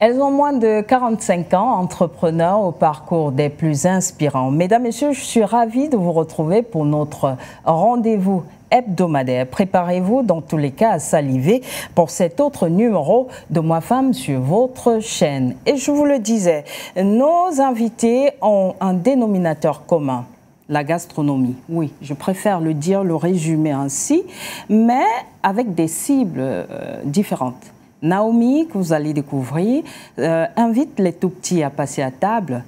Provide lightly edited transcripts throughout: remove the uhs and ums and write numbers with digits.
Elles ont moins de 45 ans, entrepreneurs au parcours des plus inspirants. Mesdames, Messieurs, je suis ravie de vous retrouver pour notre rendez-vous hebdomadaire. Préparez-vous dans tous les cas à saliver pour cet autre numéro de Moi Femme sur votre chaîne. Et je vous le disais, nos invités ont un dénominateur commun. La gastronomie, oui, je préfère le dire, le résumer ainsi, mais avec des cibles différentes. Naomi, que vous allez découvrir, invite les tout-petits à passer à table.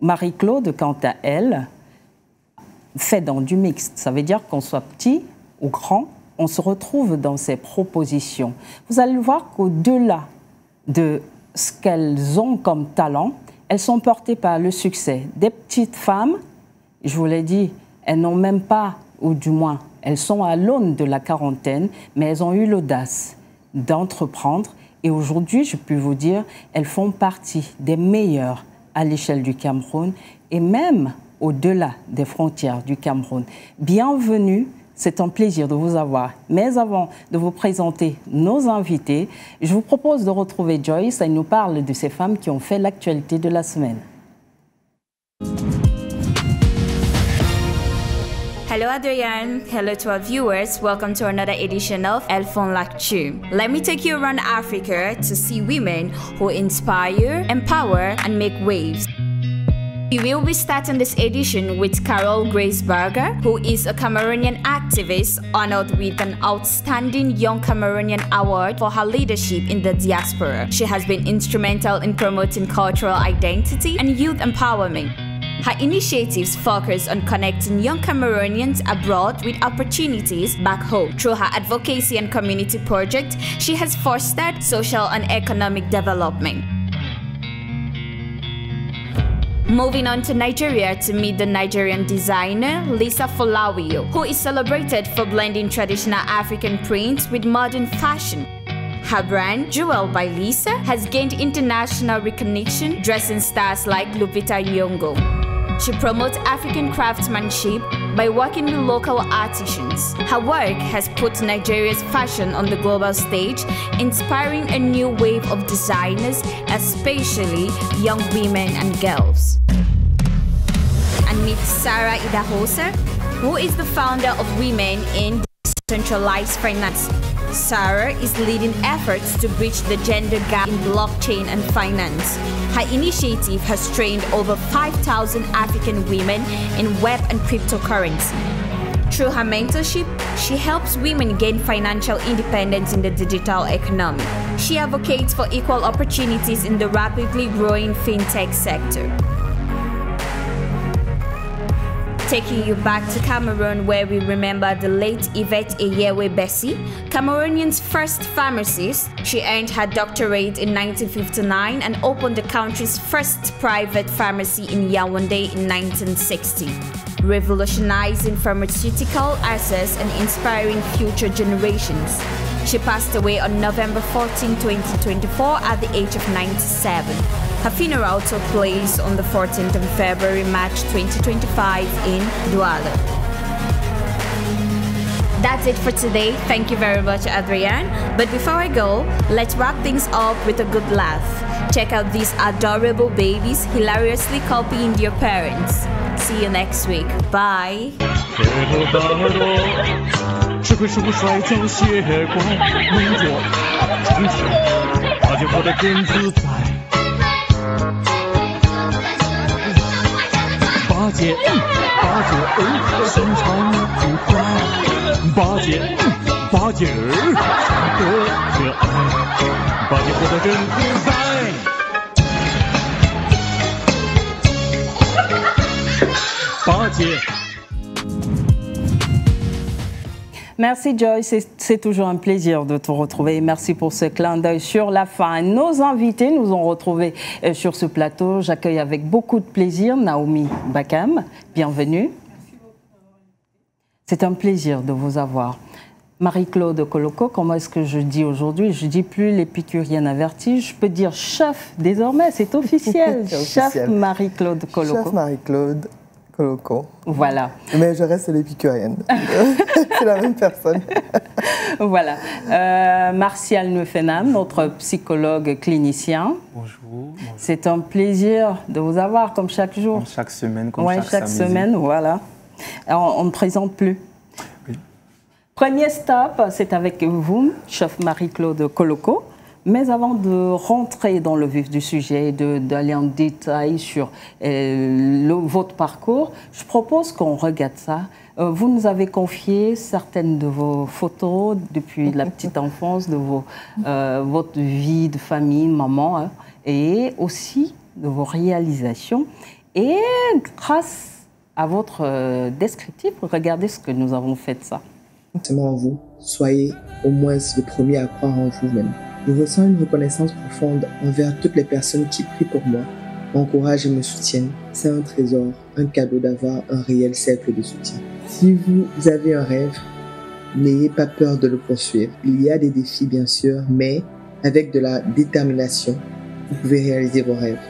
Marie-Claude, quant à elle, fait dans du mixte. Ça veut dire qu'on soit petit ou grand, on se retrouve dans ces propositions. Vous allez voir qu'au-delà de ce qu'elles ont comme talent, elles sont portées par le succès. Des petites femmes, je vous l'ai dit, elles n'ont même pas, ou du moins, elles sont à l'aune de la quarantaine, mais elles ont eu l'audace d'entreprendre. Et aujourd'hui, je peux vous dire, elles font partie des meilleures à l'échelle du Cameroun et même au-delà des frontières du Cameroun. Bienvenue, c'est un plaisir de vous avoir. Mais avant de vous présenter nos invités, je vous propose de retrouver Joyce. Elle nous parle de ces femmes qui ont fait l'actualité de la semaine. Hello Adrienne, hello to our viewers, welcome to another edition of Elles font l'actu. Let me take you around Africa to see women who inspire, empower and make waves. We will be starting this edition with Carol Grace Berger, who is a Cameroonian activist honored with an Outstanding Young Cameroonian Award for her leadership in the diaspora. She has been instrumental in promoting cultural identity and youth empowerment. Her initiatives focus on connecting young Cameroonians abroad with opportunities back home. Through her advocacy and community projects, she has fostered social and economic development. Moving on to Nigeria to meet the Nigerian designer Lisa Folawiyo, who is celebrated for blending traditional African prints with modern fashion. Her brand, Jewel by Lisa, has gained international recognition, dressing stars like Lupita Nyong'o. She promotes African craftsmanship by working with local artisans. Her work has put Nigeria's fashion on the global stage, inspiring a new wave of designers, especially young women and girls. And meet Sarah Idahosa, who is the founder of Women in Decentralized Finance. Sarah is leading efforts to bridge the gender gap in blockchain and finance. Her initiative has trained over 5,000 African women in web and cryptocurrency. Through her mentorship, she helps women gain financial independence in the digital economy. She advocates for equal opportunities in the rapidly growing fintech sector. Taking you back to Cameroon, where we remember the late Yvette Eyewe Bessie, Cameroonian's first pharmacist. She earned her doctorate in 1959 and opened the country's first private pharmacy in Yaoundé in 1960, revolutionizing pharmaceutical access and inspiring future generations. She passed away on November 14, 2024 at the age of 97. Her funeral took place on the 14th of February, March 2025 in Douala. That's it for today. Thank you very much, Adrienne. But before I go, let's wrap things up with a good laugh. Check out these adorable babies hilariously copying their parents. See you next week. Bye. 是会率将血光蒙着长城，他就活得更自在。八戒，八戒儿，身长体快；八戒，八戒儿，长得可爱。八戒活得更自在。八戒。 Merci Joyce, c'est toujours un plaisir de te retrouver. Merci pour ce clin d'œil sur la fin. Nos invités nous ont retrouvés sur ce plateau. J'accueille avec beaucoup de plaisir Naomi Bakam. Bienvenue. C'est un plaisir de vous avoir. Marie-Claude Koloko, comment est-ce que je dis aujourd'hui? Je ne dis plus l'épicurienne avertie, je peux dire chef désormais, c'est officiel. Chef Marie-Claude Koloko. Chef Marie-Claude Koloko. Voilà. Mais je reste l'épicurienne. C'est la même personne. Voilà. Martial Neufenam, notre psychologue clinicien. Bonjour. C'est un plaisir de vous avoir comme chaque jour. Comme chaque semaine, comme chaque semaine, voilà. On ne présente plus. Oui. Premier stop, c'est avec vous, chef Marie-Claude Koloko. Mais avant de rentrer dans le vif du sujet, d'aller en détail sur votre parcours, je propose qu'on regarde ça. Vous nous avez confié certaines de vos photos depuis la petite enfance, de votre vie de famille, maman, hein, et aussi de vos réalisations. Et grâce à votre descriptif, regardez ce que nous avons fait de ça. Seulement en vous, soyez au moins le premier à croire en vous-même. Je ressens une reconnaissance profonde envers toutes les personnes qui prient pour moi, m'encouragent et me soutiennent. C'est un trésor, un cadeau d'avoir un réel cercle de soutien. Si vous avez un rêve, n'ayez pas peur de le poursuivre. Il y a des défis bien sûr, mais avec de la détermination, vous pouvez réaliser vos rêves.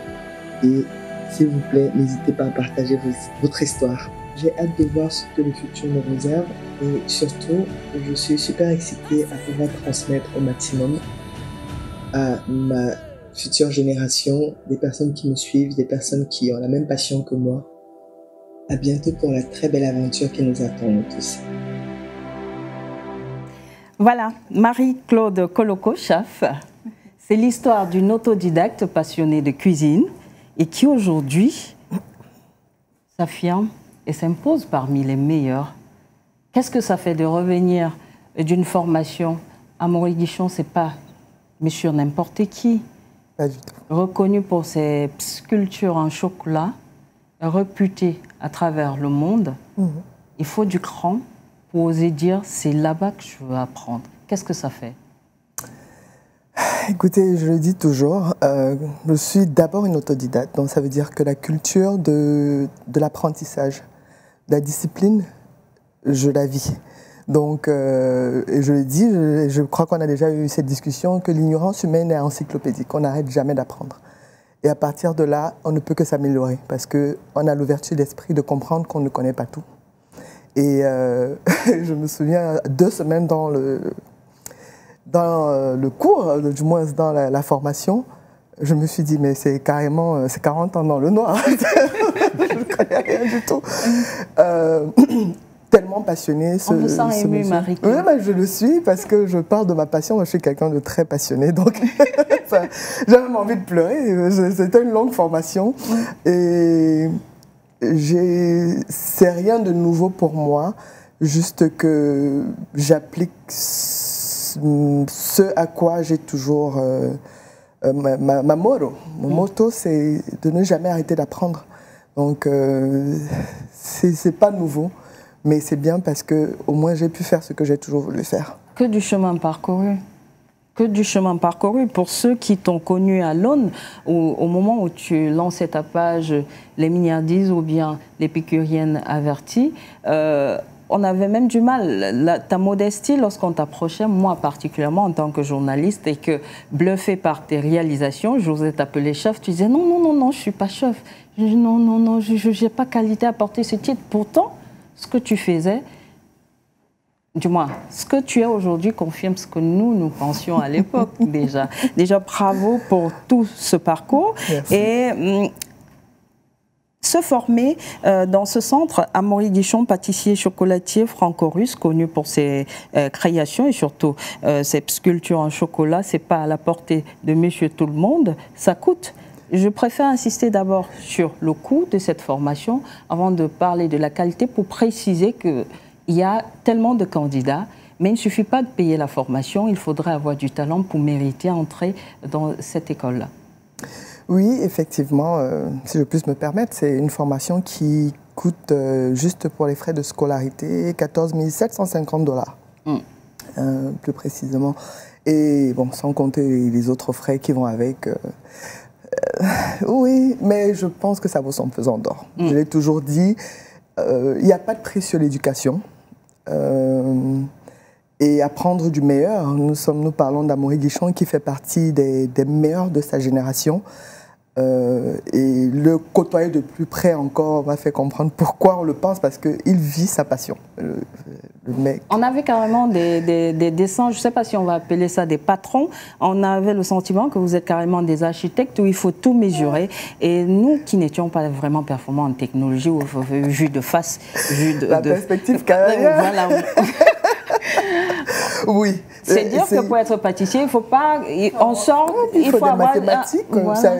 Et s'il vous plaît, n'hésitez pas à partager votre histoire. J'ai hâte de voir ce que le futur me réserve et surtout, je suis super excitée à pouvoir transmettre au maximum à ma future génération, des personnes qui me suivent, des personnes qui ont la même passion que moi. À bientôt pour la très belle aventure qui nous attend nous tous. Voilà, Marie-Claude Koloko, chef. C'est l'histoire d'une autodidacte passionnée de cuisine et qui aujourd'hui s'affirme et s'impose parmi les meilleurs. Qu'est-ce que ça fait de revenir d'une formation à Amaury Guichon? C'est pas monsieur n'importe qui. Pas du tout. Reconnu pour ses sculptures en chocolat, réputé à travers le monde. Il faut du cran pour oser dire c'est là-bas que je veux apprendre. Qu'est-ce que ça fait? Écoutez, je le dis toujours, je suis d'abord une autodidacte, donc ça veut dire que la culture de l'apprentissage, de la discipline, je la vis. Donc, et je le dis, je crois qu'on a déjà eu cette discussion, que l'ignorance humaine est encyclopédique, on n'arrête jamais d'apprendre. Et à partir de là, on ne peut que s'améliorer, parce qu'on a l'ouverture d'esprit de comprendre qu'on ne connaît pas tout. Et je me souviens, 2 semaines dans le cours, du moins dans la formation, je me suis dit, mais c'est carrément, c'est 40 ans dans le noir. Je ne connais rien du tout. Tellement passionnée. On vous sent émue, Marie-Claude. Oui, mais je le suis parce que je parle de ma passion. Moi, je suis quelqu'un de très passionné, donc j'ai même envie de pleurer. C'était une longue formation et c'est rien de nouveau pour moi, juste que j'applique ce à quoi j'ai toujours ma motto. Mon motto, c'est de ne jamais arrêter d'apprendre. Donc, c'est pas nouveau. Mais c'est bien parce qu'au moins j'ai pu faire ce que j'ai toujours voulu faire. Que du chemin parcouru. Que du chemin parcouru. Pour ceux qui t'ont connu à l'aune, au moment où tu lançais ta page Les Mignardises ou bien l'épicurienne avertie, on avait même du mal. Ta modestie, lorsqu'on t'approchait, moi particulièrement en tant que journaliste, et que bluffé par tes réalisations, j'osais t'appeler chef, tu disais non, non, non, non, je ne suis pas chef. Je dis, non, non, non, je n'ai pas qualité à porter ce titre. Pourtant, ce que tu faisais, du moins, ce que tu es aujourd'hui confirme ce que nous pensions à l'époque déjà. Déjà, bravo pour tout ce parcours. Merci. Et se former dans ce centre, Amaury Guichon, pâtissier chocolatier franco-russe, connu pour ses créations et surtout ses sculptures en chocolat, c'est pas à la portée de monsieur tout le monde, ça coûte. Je préfère insister d'abord sur le coût de cette formation avant de parler de la qualité pour préciser qu'il y a tellement de candidats, mais il ne suffit pas de payer la formation, il faudrait avoir du talent pour mériter entrer dans cette école-là. Oui, effectivement, si je puis me permettre, c'est une formation qui coûte juste pour les frais de scolarité 14 750 $, plus précisément. Et bon, sans compter les autres frais qui vont avec. Oui, mais je pense que ça vaut son pesant d'or. Je l'ai toujours dit, il n'y a pas de prix sur l'éducation. Et apprendre du meilleur. Nous parlons d'Amaury Guichon qui fait partie des meilleurs de sa génération. Et le côtoyer de plus près encore m'a fait comprendre pourquoi on le pense, parce qu'il vit sa passion, le mec. On avait carrément des dessins, je ne sais pas si on va appeler ça des patrons, on avait le sentiment que vous êtes carrément des architectes où il faut tout mesurer. Et nous qui n'étions pas vraiment performants en technologie, ou vue de face, perspective carrière. Voilà. Oui. C'est dire que pour être pâtissier, il ne faut pas... On sort, il faut des avoir... mathématiques. Voilà.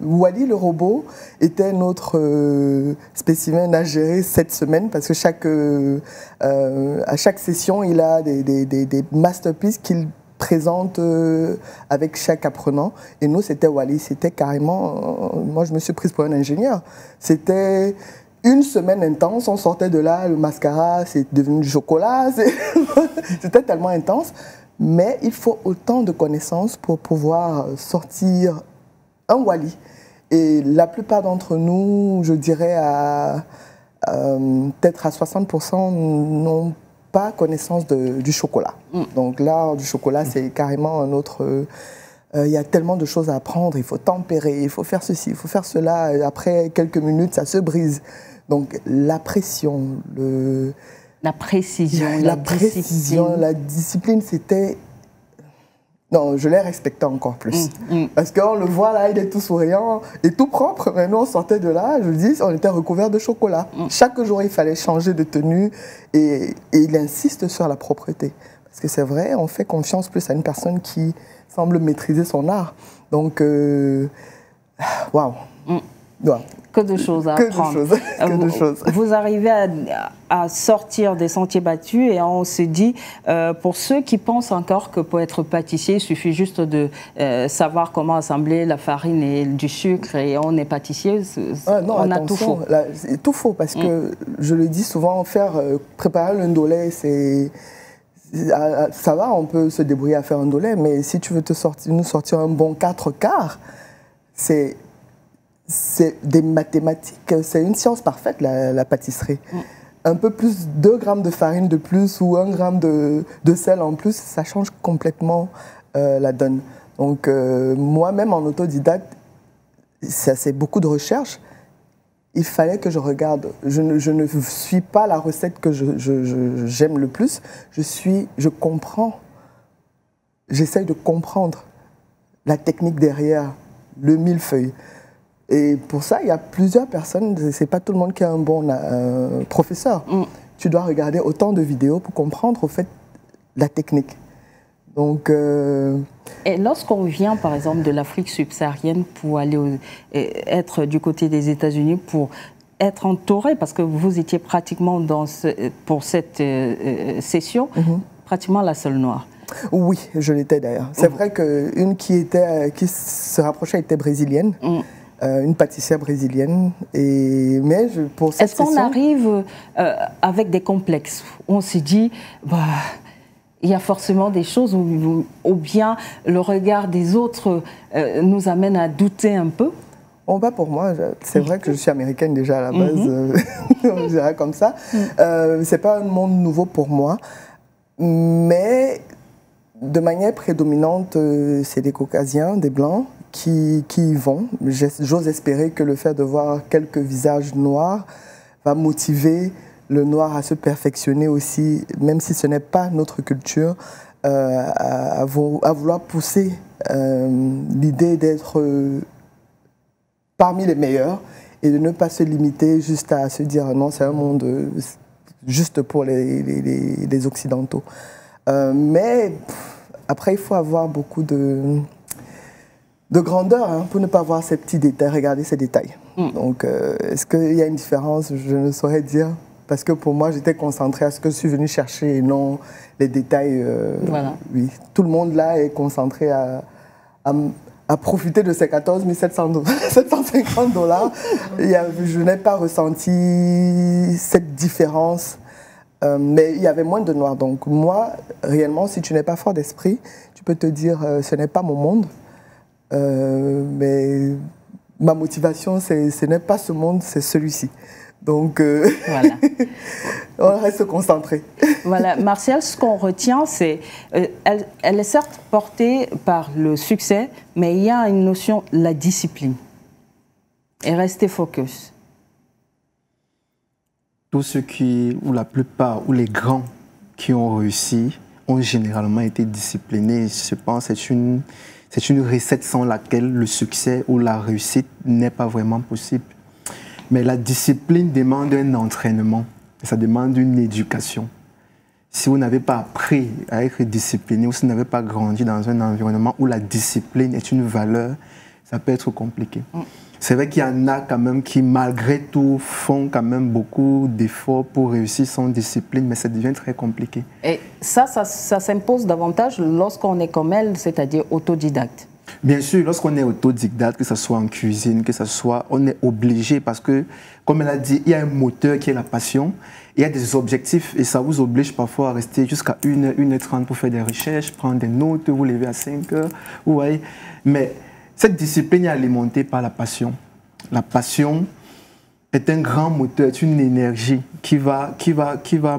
Wally, le robot, était notre spécimen à gérer cette semaine, parce que à chaque session, il a des masterpieces qu'il présente avec chaque apprenant. Et nous, c'était Wally. C'était carrément... moi, je me suis prise pour un ingénieur. C'était... une semaine intense, on sortait de là, le mascara, c'est devenu du chocolat, c'était tellement intense. Mais il faut autant de connaissances pour pouvoir sortir un Wally. Et la plupart d'entre nous, je dirais peut-être à 60%, n'ont pas connaissance du chocolat. Donc l'art du chocolat, c'est carrément un autre... il y a tellement de choses à apprendre, il faut tempérer, il faut faire ceci, il faut faire cela. Après quelques minutes, ça se brise. Donc la pression, la précision, la discipline, c'était... Non, je les respectais encore plus. Parce qu'on le voit là, il est tout souriant et tout propre. Mais nous, on sortait de là, je dis, on était recouvert de chocolat. Chaque jour, il fallait changer de tenue et il insiste sur la propreté. Parce que c'est vrai, on fait confiance plus à une personne qui semble maîtriser son art. Donc, waouh. Wow. Que de choses à apprendre. Que de choses. Vous arrivez à sortir des sentiers battus et on se dit, pour ceux qui pensent encore que pour être pâtissier, il suffit juste de savoir comment assembler la farine et du sucre et on est pâtissier, non, on a tout faux. C'est tout faux parce que, je le dis souvent, préparer le ndolé, c'est... Ça va, on peut se débrouiller à faire un ndolé, mais si tu veux nous sortir un bon 4 quarts, c'est des mathématiques, c'est une science parfaite, la pâtisserie. Un peu plus, 2 grammes de farine de plus ou 1 gramme de sel en plus, ça change complètement la donne. Donc moi-même en autodidacte, c'est beaucoup de recherche. Il fallait que je regarde. Je ne suis pas la recette que j'aime le plus. Je comprends. J'essaye de comprendre la technique derrière le millefeuille. Et pour ça, il y a plusieurs personnes, c'est pas tout le monde qui est un bon professeur. Tu dois regarder autant de vidéos pour comprendre, au fait, la technique. Donc... Et lorsqu'on vient, par exemple, de l'Afrique subsaharienne pour aller être du côté des États-Unis, pour être entouré, parce que vous étiez pratiquement pour cette session, pratiquement la seule noire. Oui, je l'étais d'ailleurs. C'est vrai qu'une qui se rapprochait était brésilienne. Une pâtissière brésilienne. Mais pour cette session... Est-ce qu'on arrive avec des complexes? On s'est dit, il y a forcément des choses où bien le regard des autres nous amène à douter un peu? Pour moi, c'est vrai que je suis américaine déjà à la base, on dirait comme ça. C'est pas un monde nouveau pour moi, mais de manière prédominante, c'est des Caucasiens, des Blancs, qui y vont. J'ose espérer que le fait de voir quelques visages noirs va motiver le noir à se perfectionner aussi, même si ce n'est pas notre culture, à vouloir pousser l'idée d'être parmi les meilleurs et de ne pas se limiter juste à se dire non, c'est un monde juste pour les Occidentaux. Mais après, il faut avoir beaucoup de grandeur pour ne pas voir ces petits détails, regarder ces détails. Donc, est-ce qu'il y a une différence? Je ne saurais dire. Parce que pour moi, j'étais concentrée à ce que je suis venue chercher et non les détails. Voilà. Oui. Tout le monde là est concentré à profiter de ces 14 750 $. Je n'ai pas ressenti cette différence. Mais il y avait moins de noirs. Donc moi, réellement, si tu n'es pas fort d'esprit, tu peux te dire ce n'est pas mon monde. Mais ma motivation, ce n'est pas ce monde, c'est celui-ci. Donc, Voilà. on reste concentré. Voilà, Martial, ce qu'on retient, c'est elle est certes portée par le succès, mais il y a une notion, la discipline. Et rester focus. Tous ceux qui, ou la plupart, ou les grands qui ont réussi, ont généralement été disciplinés. Je pense que c'est une recette sans laquelle le succès ou la réussite n'est pas vraiment possible. Mais la discipline demande un entraînement, ça demande une éducation. Si vous n'avez pas appris à être discipliné ou si vous n'avez pas grandi dans un environnement où la discipline est une valeur, ça peut être compliqué. C'est vrai qu'il y en a quand même qui, malgré tout, font quand même beaucoup d'efforts pour réussir sans discipline, mais ça devient très compliqué. Et ça s'impose davantage lorsqu'on est comme elle, c'est-à-dire autodidacte. Bien sûr, lorsqu'on est autodidacte, que ce soit en cuisine, que ce soit, on est obligé parce que, comme elle a dit, il y a un moteur qui est la passion, il y a des objectifs et ça vous oblige parfois à rester jusqu'à 1h, 1h30 pour faire des recherches, prendre des notes, vous lever à 5h, vous voyez. Mais cette discipline est alimentée par la passion. La passion est un grand moteur, est une énergie qui va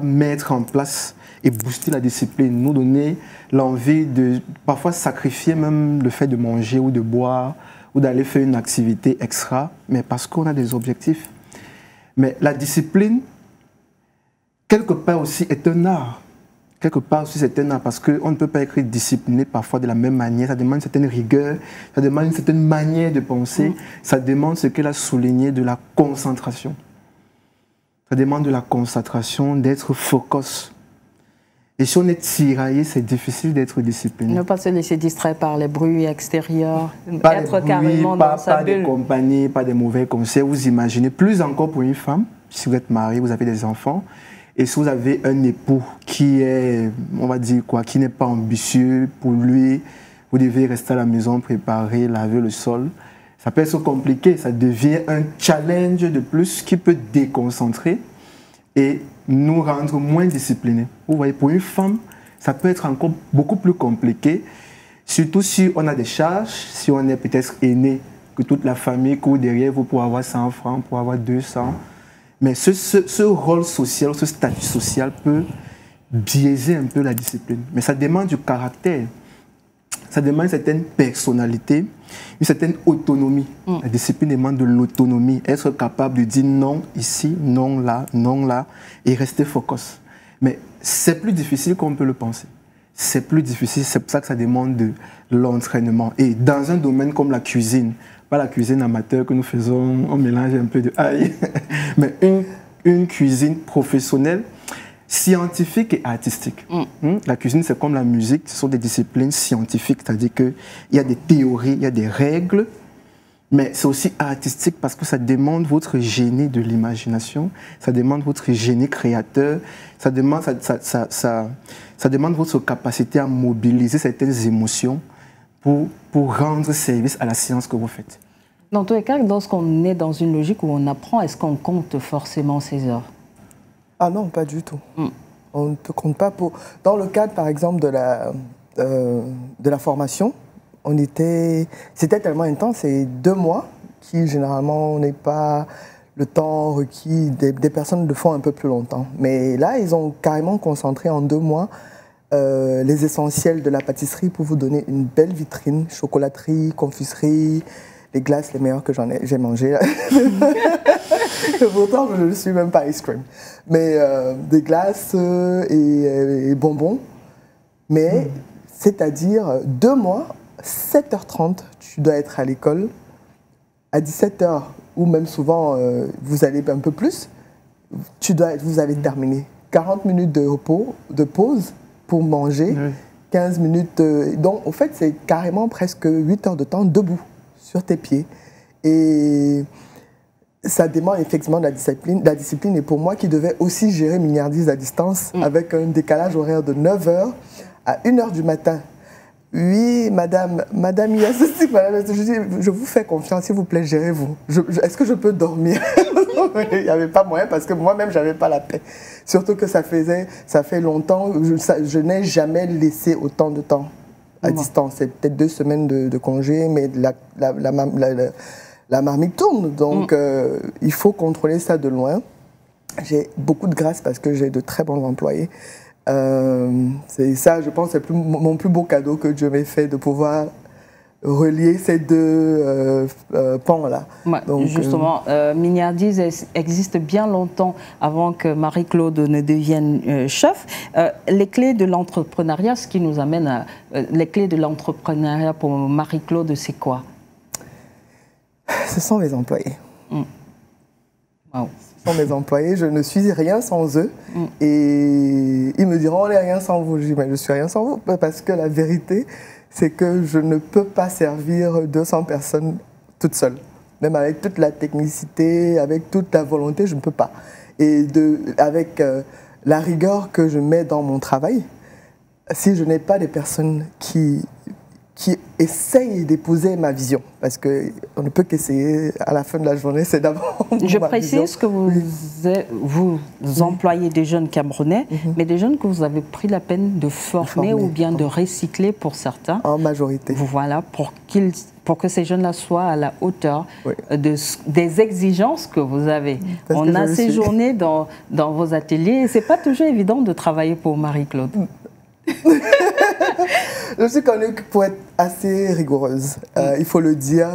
mettre en place et booster la discipline, nous donner l'envie de parfois sacrifier même le fait de manger ou de boire ou d'aller faire une activité extra, mais parce qu'on a des objectifs. Mais la discipline, quelque part aussi, est un art. Quelque part aussi, c'est un art parce qu'on ne peut pas être discipliné parfois de la même manière. Ça demande une certaine rigueur, ça demande une certaine manière de penser, ça demande ce qu'elle a souligné de la concentration. Ça demande de la concentration, d'être focus. Et si on est tiraillé, c'est difficile d'être discipliné. Ne pas se laisser distraire par les bruits extérieurs, pas être carrément dans sa bulle. Pas des compagnies, pas des mauvais conseils. Vous imaginez, plus encore pour une femme, si vous êtes marié, vous avez des enfants, et si vous avez un époux qui est, on va dire quoi, qui n'est pas ambitieux, pour lui, vous devez rester à la maison, préparer, laver le sol. Ça peut être compliqué, ça devient un challenge de plus qui peut déconcentrer et nous rendre moins disciplinés. Vous voyez, pour une femme, ça peut être encore beaucoup plus compliqué, surtout si on a des charges, si on est peut-être aîné, que toute la famille court derrière vous pour avoir 100 francs, pour avoir 200. Mais ce rôle social, ce statut social peut biaiser un peu la discipline. Mais ça demande du caractère, ça demande une certaine personnalité, une certaine autonomie. La discipline demande de l'autonomie, être capable de dire non ici, non là, et rester focus. Mais c'est plus difficile qu'on peut le penser. C'est plus difficile, c'est pour ça que ça demande de l'entraînement. Et dans un domaine comme la cuisine, pas la cuisine amateur que nous faisons, on mélange un peu de ail, mais une cuisine professionnelle, scientifique et artistique. La cuisine, c'est comme la musique, ce sont des disciplines scientifiques, c'est-à-dire qu'il y a des théories, il y a des règles, mais c'est aussi artistique parce que ça demande votre génie de l'imagination, ça demande votre génie créateur, ça demande votre capacité à mobiliser certaines émotions pour rendre service à la science que vous faites. Dans tous les cas, lorsqu'on est dans une logique où on apprend, est-ce qu'on compte forcément ses heures? Ah non, pas du tout. On ne compte pas pour... Dans le cadre, par exemple, de la formation, c'était tellement intense, c'est 2 mois qui, généralement, n'est pas le temps requis. Des personnes le font un peu plus longtemps. Mais là, ils ont carrément concentré en 2 mois les essentiels de la pâtisserie pour vous donner une belle vitrine, chocolaterie, confiserie, les glaces les meilleures que j'ai mangées. Pourtant, je ne suis même pas ice cream. Mais des glaces et bonbons. Mais c'est-à-dire 2 mois, 7h30, tu dois être à l'école. À 17h, ou même souvent, vous allez un peu plus, vous avez terminé. 40 minutes de repos, de pause pour manger, 15 minutes. Donc, en fait, c'est carrément presque 8 heures de temps debout sur tes pieds. Et ça demande effectivement de la discipline. Et pour moi, qui devais aussi gérer Milliardise à distance, avec un décalage horaire de 9h à 1h du matin. Oui, madame, il y a ceci, madame, je vous fais confiance, s'il vous plaît, gérez-vous. Est-ce que je peux dormir? Il n'y avait pas moyen parce que moi-même, je n'avais pas la paix. Surtout que ça fait longtemps, je n'ai jamais laissé autant de temps à distance. C'est peut-être 2 semaines de congé, mais la marmite tourne. Donc, il faut contrôler ça de loin. J'ai beaucoup de grâce parce que j'ai de très bons employés. C'est ça, je pense, c'est mon plus beau cadeau que Dieu m'ait fait, de pouvoir relier ces deux pans-là. Ouais, justement, Mignardise existe bien longtemps avant que Marie-Claude ne devienne chef. Les clés de l'entrepreneuriat, ce qui nous amène à... les clés de l'entrepreneuriat pour Marie-Claude, c'est quoi? Ce sont mes employés. Wow. Ce sont mes employés, je ne suis rien sans eux. Et ils me diront, on n'est rien sans vous. Je dis, mais je suis rien sans vous, parce que la vérité, c'est que je ne peux pas servir 200 personnes toute seule. Même avec toute la technicité, avec toute la volonté, je ne peux pas. Et avec la rigueur que je mets dans mon travail, si je n'ai pas des personnes qui essayent d'épouser ma vision, parce qu'on ne peut qu'essayer, à la fin de la journée, c'est d'abord Je précise que vous employez des jeunes Camerounais, mais des jeunes que vous avez pris la peine de former ou bien de recycler pour certains. En majorité. Voilà, pour que ces jeunes-là soient à la hauteur des exigences que vous avez. On a séjourné dans vos ateliers et ce n'est pas toujours évident de travailler pour Marie-Claude. Je suis connue pour être assez rigoureuse, il faut le dire,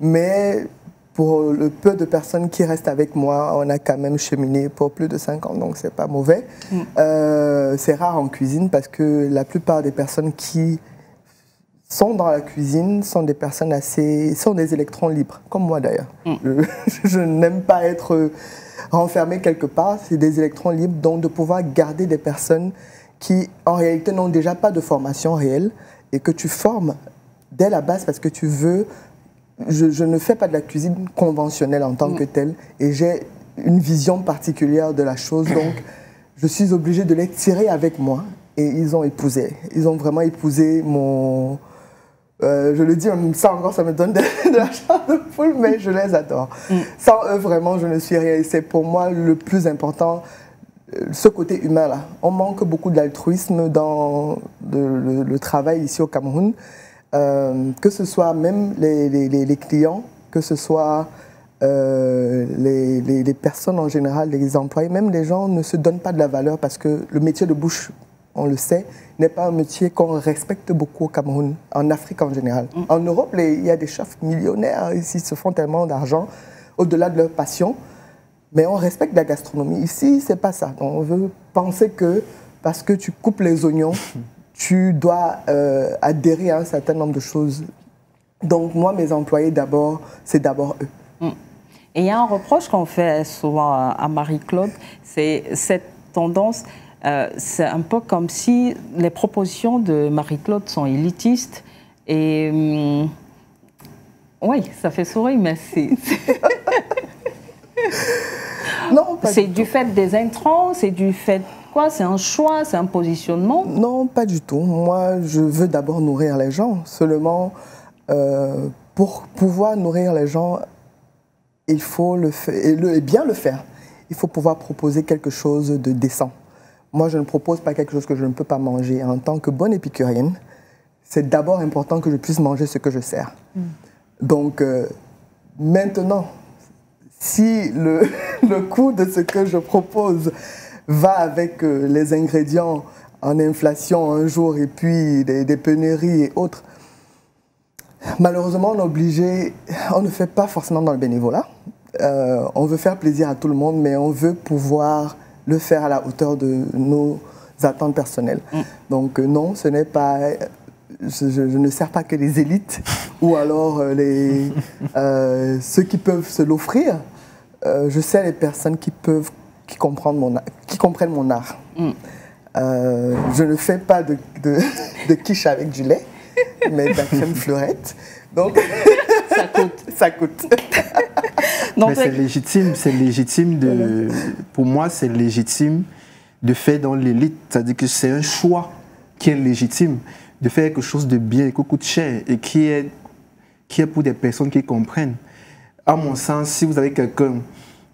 mais pour le peu de personnes qui restent avec moi, on a quand même cheminé pour plus de 5 ans, donc c'est pas mauvais. C'est rare en cuisine parce que la plupart des personnes qui sont dans la cuisine sont des personnes sont des électrons libres, comme moi d'ailleurs. Je n'aime pas être renfermé quelque part, c'est des électrons libres, donc de pouvoir garder des personnes qui, en réalité, n'ont déjà pas de formation réelle et que tu formes dès la base parce que tu veux... Je ne fais pas de la cuisine conventionnelle en tant que telle et j'ai une vision particulière de la chose, donc je suis obligée de les tirer avec moi et ils ont épousé. Ils ont vraiment épousé mon... je le dis, ça encore, ça me donne de la chair de poule, mais je les adore. Sans eux, vraiment, je ne suis rien. Et c'est pour moi le plus important... ce côté humain-là. On manque beaucoup d'altruisme dans le travail ici au Cameroun, que ce soit même les clients, que ce soit les personnes en général, les employés, même les gens ne se donnent pas de la valeur parce que le métier de bouche, on le sait, n'est pas un métier qu'on respecte beaucoup au Cameroun, en Afrique en général. En Europe, il y a des chefs millionnaires, ici, se font tellement d'argent au-delà de leur passion. Mais on respecte la gastronomie. Ici, c'est pas ça. On veut penser que parce que tu coupes les oignons, tu dois adhérer à un certain nombre de choses. Donc moi, mes employés, c'est d'abord eux. Et il y a un reproche qu'on fait souvent à Marie-Claude, c'est cette tendance, c'est un peu comme si les propositions de Marie-Claude sont élitistes. Et oui, ça fait sourire, mais c'est... Non, c'est du fait des intrants, c'est du fait quoi? C'est un choix, c'est un positionnement? Non, pas du tout. Moi, je veux d'abord nourrir les gens. Seulement, pour pouvoir nourrir les gens, il faut le faire, et bien le faire. Il faut pouvoir proposer quelque chose de décent. Moi, je ne propose pas quelque chose que je ne peux pas manger. En tant que bonne épicurienne, c'est d'abord important que je puisse manger ce que je sers. Donc, maintenant... si le coût de ce que je propose va avec les ingrédients en inflation un jour et puis des pénuries et autres, malheureusement, on ne fait pas forcément dans le bénévolat. On veut faire plaisir à tout le monde, mais on veut pouvoir le faire à la hauteur de nos attentes personnelles. Donc non, ce n'est pas... Je ne sers pas que les élites ou alors ceux qui peuvent se l'offrir. Je sers les personnes qui comprennent mon art. Je ne fais pas de quiche avec du lait, mais de la crème fleurette. Donc, ça coûte. Mais c'est légitime pour moi, c'est légitime de faire dans l'élite. C'est-à-dire que c'est un choix qui est légitime. De faire quelque chose de bien, qui coûte cher et qui est pour des personnes qui comprennent. À mon sens, si vous avez quelqu'un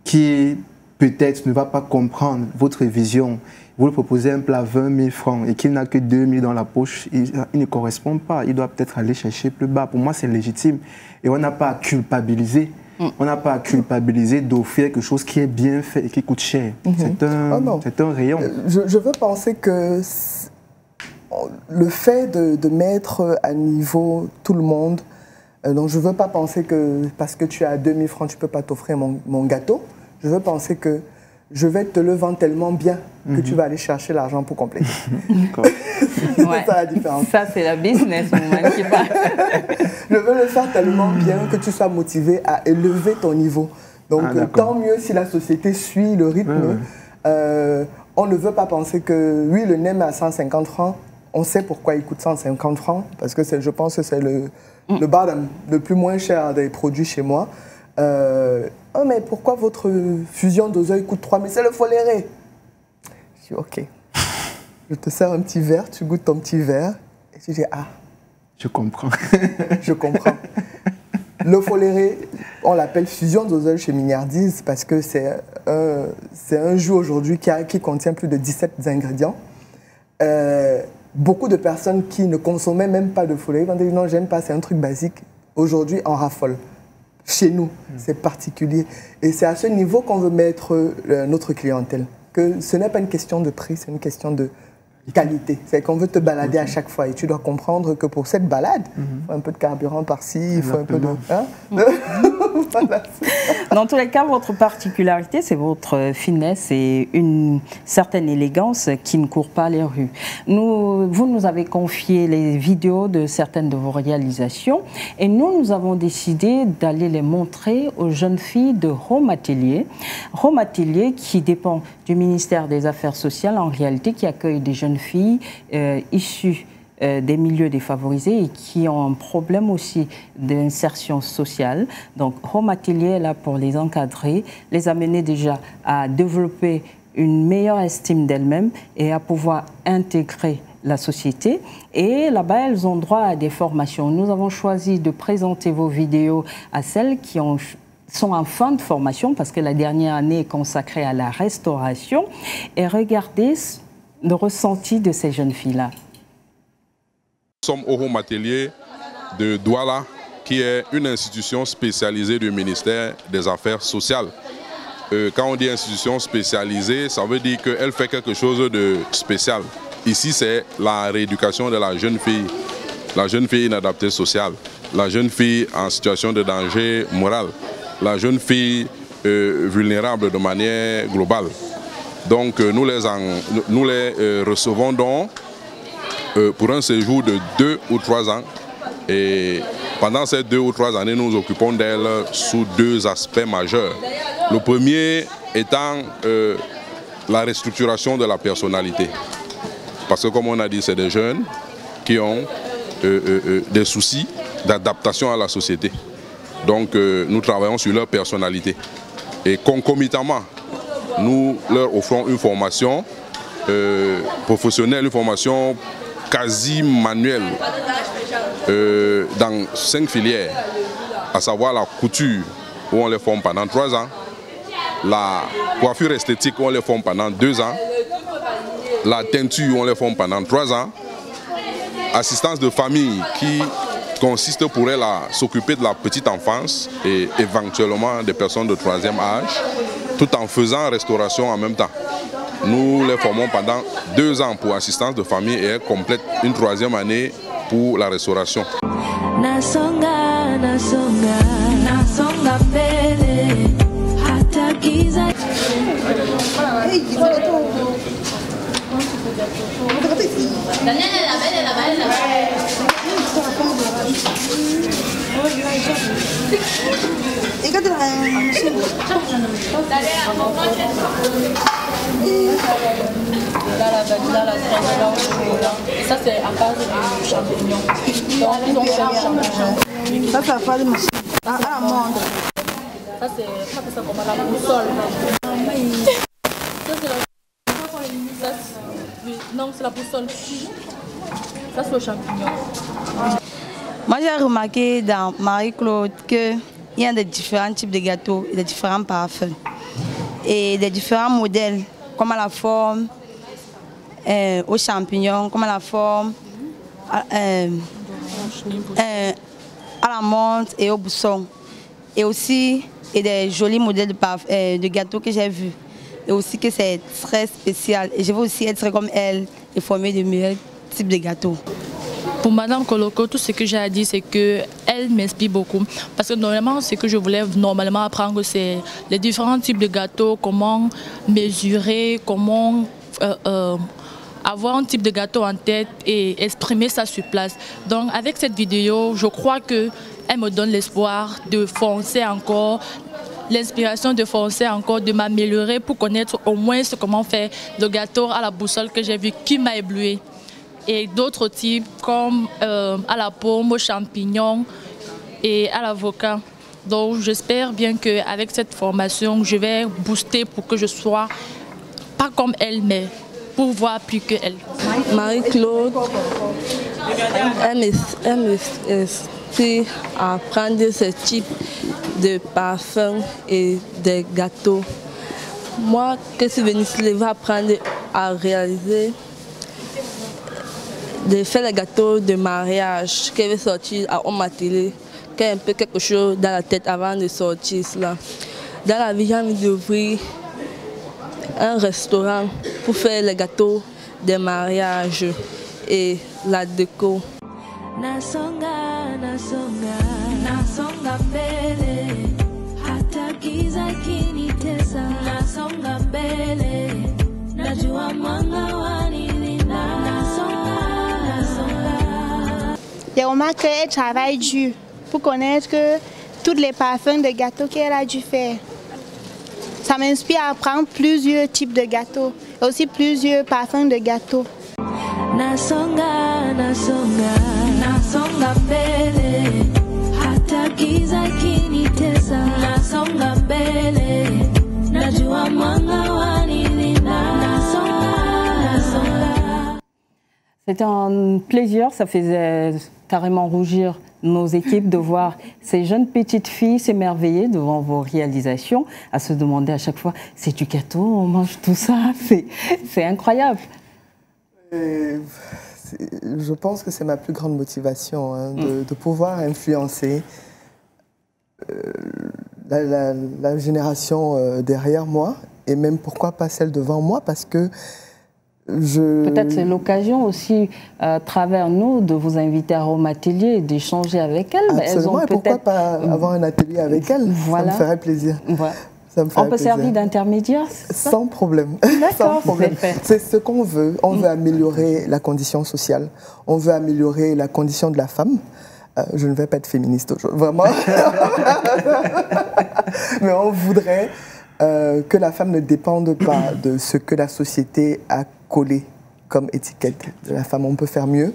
qui peut-être ne va pas comprendre votre vision, vous lui proposez un plat 20 000 francs et qu'il n'a que 2 000 dans la poche, il ne correspond pas. Il doit peut-être aller chercher plus bas. Pour moi, c'est légitime. Et on n'a pas à culpabiliser On n'a pas à culpabiliser d'offrir quelque chose qui est bien fait et qui coûte cher. C'est un rayon. Je veux penser que le fait de mettre à niveau tout le monde, donc je ne veux pas penser que parce que tu as 2000 francs, tu ne peux pas t'offrir mon gâteau. Je veux penser que je vais te le vendre tellement bien que tu vas aller chercher l'argent pour compléter. C'est ça la différence. Ça, c'est la business woman qui parle. Je veux le faire tellement bien que tu sois motivé à élever ton niveau. Donc, tant mieux si la société suit le rythme. On ne veut pas penser que, oui, le NEM est à 150 francs. On sait pourquoi il coûte 150 francs, parce que je pense que c'est le bottom, le plus moins cher des produits chez moi. Oh, mais pourquoi votre fusion d'oseille coûte 3 000? C'est le foléré. Je dis, ok. Je te sers un petit verre, tu goûtes ton petit verre, et tu dis, ah. Je comprends. Je comprends. Le foléré, on l'appelle fusion d'oseille chez Mignardise, parce que c'est un jus aujourd'hui qui contient plus de 17 ingrédients. Beaucoup de personnes qui ne consommaient même pas de foléré vont dire, non, j'aime pas, c'est un truc basique. Aujourd'hui, on raffole. Chez nous, c'est particulier. Et c'est à ce niveau qu'on veut mettre notre clientèle. Que ce n'est pas une question de prix, c'est une question de qualité. C'est qu'on veut te balader à chaque fois. Et tu dois comprendre que pour cette balade, il faut un peu de carburant par-ci, il faut un peu de... Hein? Voilà. Dans tous les cas, votre particularité, c'est votre finesse et une certaine élégance qui ne court pas les rues. Vous nous avez confié les vidéos de certaines de vos réalisations et nous avons décidé d'aller les montrer aux jeunes filles de Home Atelier. Home Atelier qui dépend du ministère des Affaires sociales, en réalité, qui accueille des jeunes filles issues des milieux défavorisés et qui ont un problème aussi d'insertion sociale. Donc, Home Atelier est là pour les encadrer, les amener déjà à développer une meilleure estime d'elles-mêmes et à pouvoir intégrer la société. Et là-bas, elles ont droit à des formations. Nous avons choisi de présenter vos vidéos à celles qui sont en fin de formation parce que la dernière année est consacrée à la restauration. Et regardez le ressenti de ces jeunes filles-là. Nous sommes au Home Atelier de Douala, qui est une institution spécialisée du ministère des Affaires sociales. Quand on dit institution spécialisée, ça veut dire qu'elle fait quelque chose de spécial. Ici, c'est la rééducation de la jeune fille inadaptée sociale, la jeune fille en situation de danger moral, la jeune fille vulnérable de manière globale. Donc nous les recevons donc pour un séjour de 2 ou 3 ans. Et pendant ces 2 ou 3 années, nous nous occupons d'elles sous 2 aspects majeurs. Le premier étant la restructuration de la personnalité. Parce que comme on a dit, c'est des jeunes qui ont des soucis d'adaptation à la société. Donc nous travaillons sur leur personnalité. Et concomitamment, nous leur offrons une formation professionnelle, une formation quasi manuelle dans 5 filières, à savoir la couture où on les forme pendant 3 ans, la coiffure esthétique où on les forme pendant 2 ans, la teinture où on les forme pendant 3 ans, assistance de famille qui consiste pour elle à s'occuper de la petite enfance et éventuellement des personnes de 3e âge, tout en faisant restauration en même temps. Nous les formons pendant 2 ans pour assistance de famille et elles complètent une 3e année pour la restauration. Ça c'est à base de champignons. Donc ils ont fait les champignons. Ça c'est à base de amande. Ça c'est comme la boussole. Non, c'est la boussole. Ça c'est le champignon. Moi j'ai remarqué dans Marie-Claude qu'il y a des différents types de gâteaux et des différents parfums. Et des différents modèles, comme à la forme, aux champignons, comme à la forme, à la menthe et au bousson. et aussi des jolis modèles de gâteaux que j'ai vus. Et aussi que c'est très spécial. Et je veux aussi être comme elle et former de meilleurs types de gâteaux. Pour Madame Koloko, tout ce que j'ai à dire, c'est qu'elle m'inspire beaucoup. Parce que normalement, ce que je voulais apprendre, c'est les différents types de gâteaux, comment mesurer, comment avoir un type de gâteau en tête et exprimer ça sur place. Donc avec cette vidéo, je crois qu'elle me donne l'espoir de foncer encore, l'inspiration de foncer encore, de m'améliorer pour connaître au moins comment faire le gâteau à la boussole que j'ai vu qui m'a ébloui. Et d'autres types comme à la pomme, aux champignons et à l'avocat. Donc j'espère bien qu'avec cette formation, je vais booster pour que je sois pas comme elle, mais pour voir plus que elle. Marie-Claude, elle m'inspire à prendre ce type de parfum et de gâteaux. Moi, que je suis venue ici, je vais apprendre à réaliser, de faire les gâteaux de mariage qui veut sortir à Homme Atelier, qui a un peu quelque chose dans la tête avant de sortir cela. Dans la vie, j'ai envie d'ouvrir un restaurant pour faire les gâteaux de mariage et la déco. J'ai remarqué qu'elle travaille dur pour connaître tous les parfums de gâteaux qu'elle a dû faire. Ça m'inspire à apprendre plusieurs types de gâteaux et aussi plusieurs parfums de gâteaux. C'était un plaisir, ça faisait carrément rougir nos équipes de voir ces jeunes petites filles s'émerveiller devant vos réalisations, à se demander à chaque fois, c'est du gâteau, on mange tout ça, c'est incroyable. Je pense que c'est ma plus grande motivation, hein, de pouvoir influencer la génération derrière moi, et même pourquoi pas celle devant moi, parce que peut-être c'est l'occasion aussi, à travers nous, de vous inviter à Homme Atelier et d'échanger avec elles. Absolument, et pourquoi pas avoir un atelier avec elles, voilà. Ça me ferait plaisir. Voilà. On peut servir d'intermédiaire? Sans problème. D'accord, c'est ce qu'on veut. On veut améliorer la condition sociale. On veut améliorer la condition de la femme. Je ne vais pas être féministe aujourd'hui, vraiment. Mais on voudrait que la femme ne dépende pas de ce que la société a collé comme étiquette de la femme. On peut faire mieux.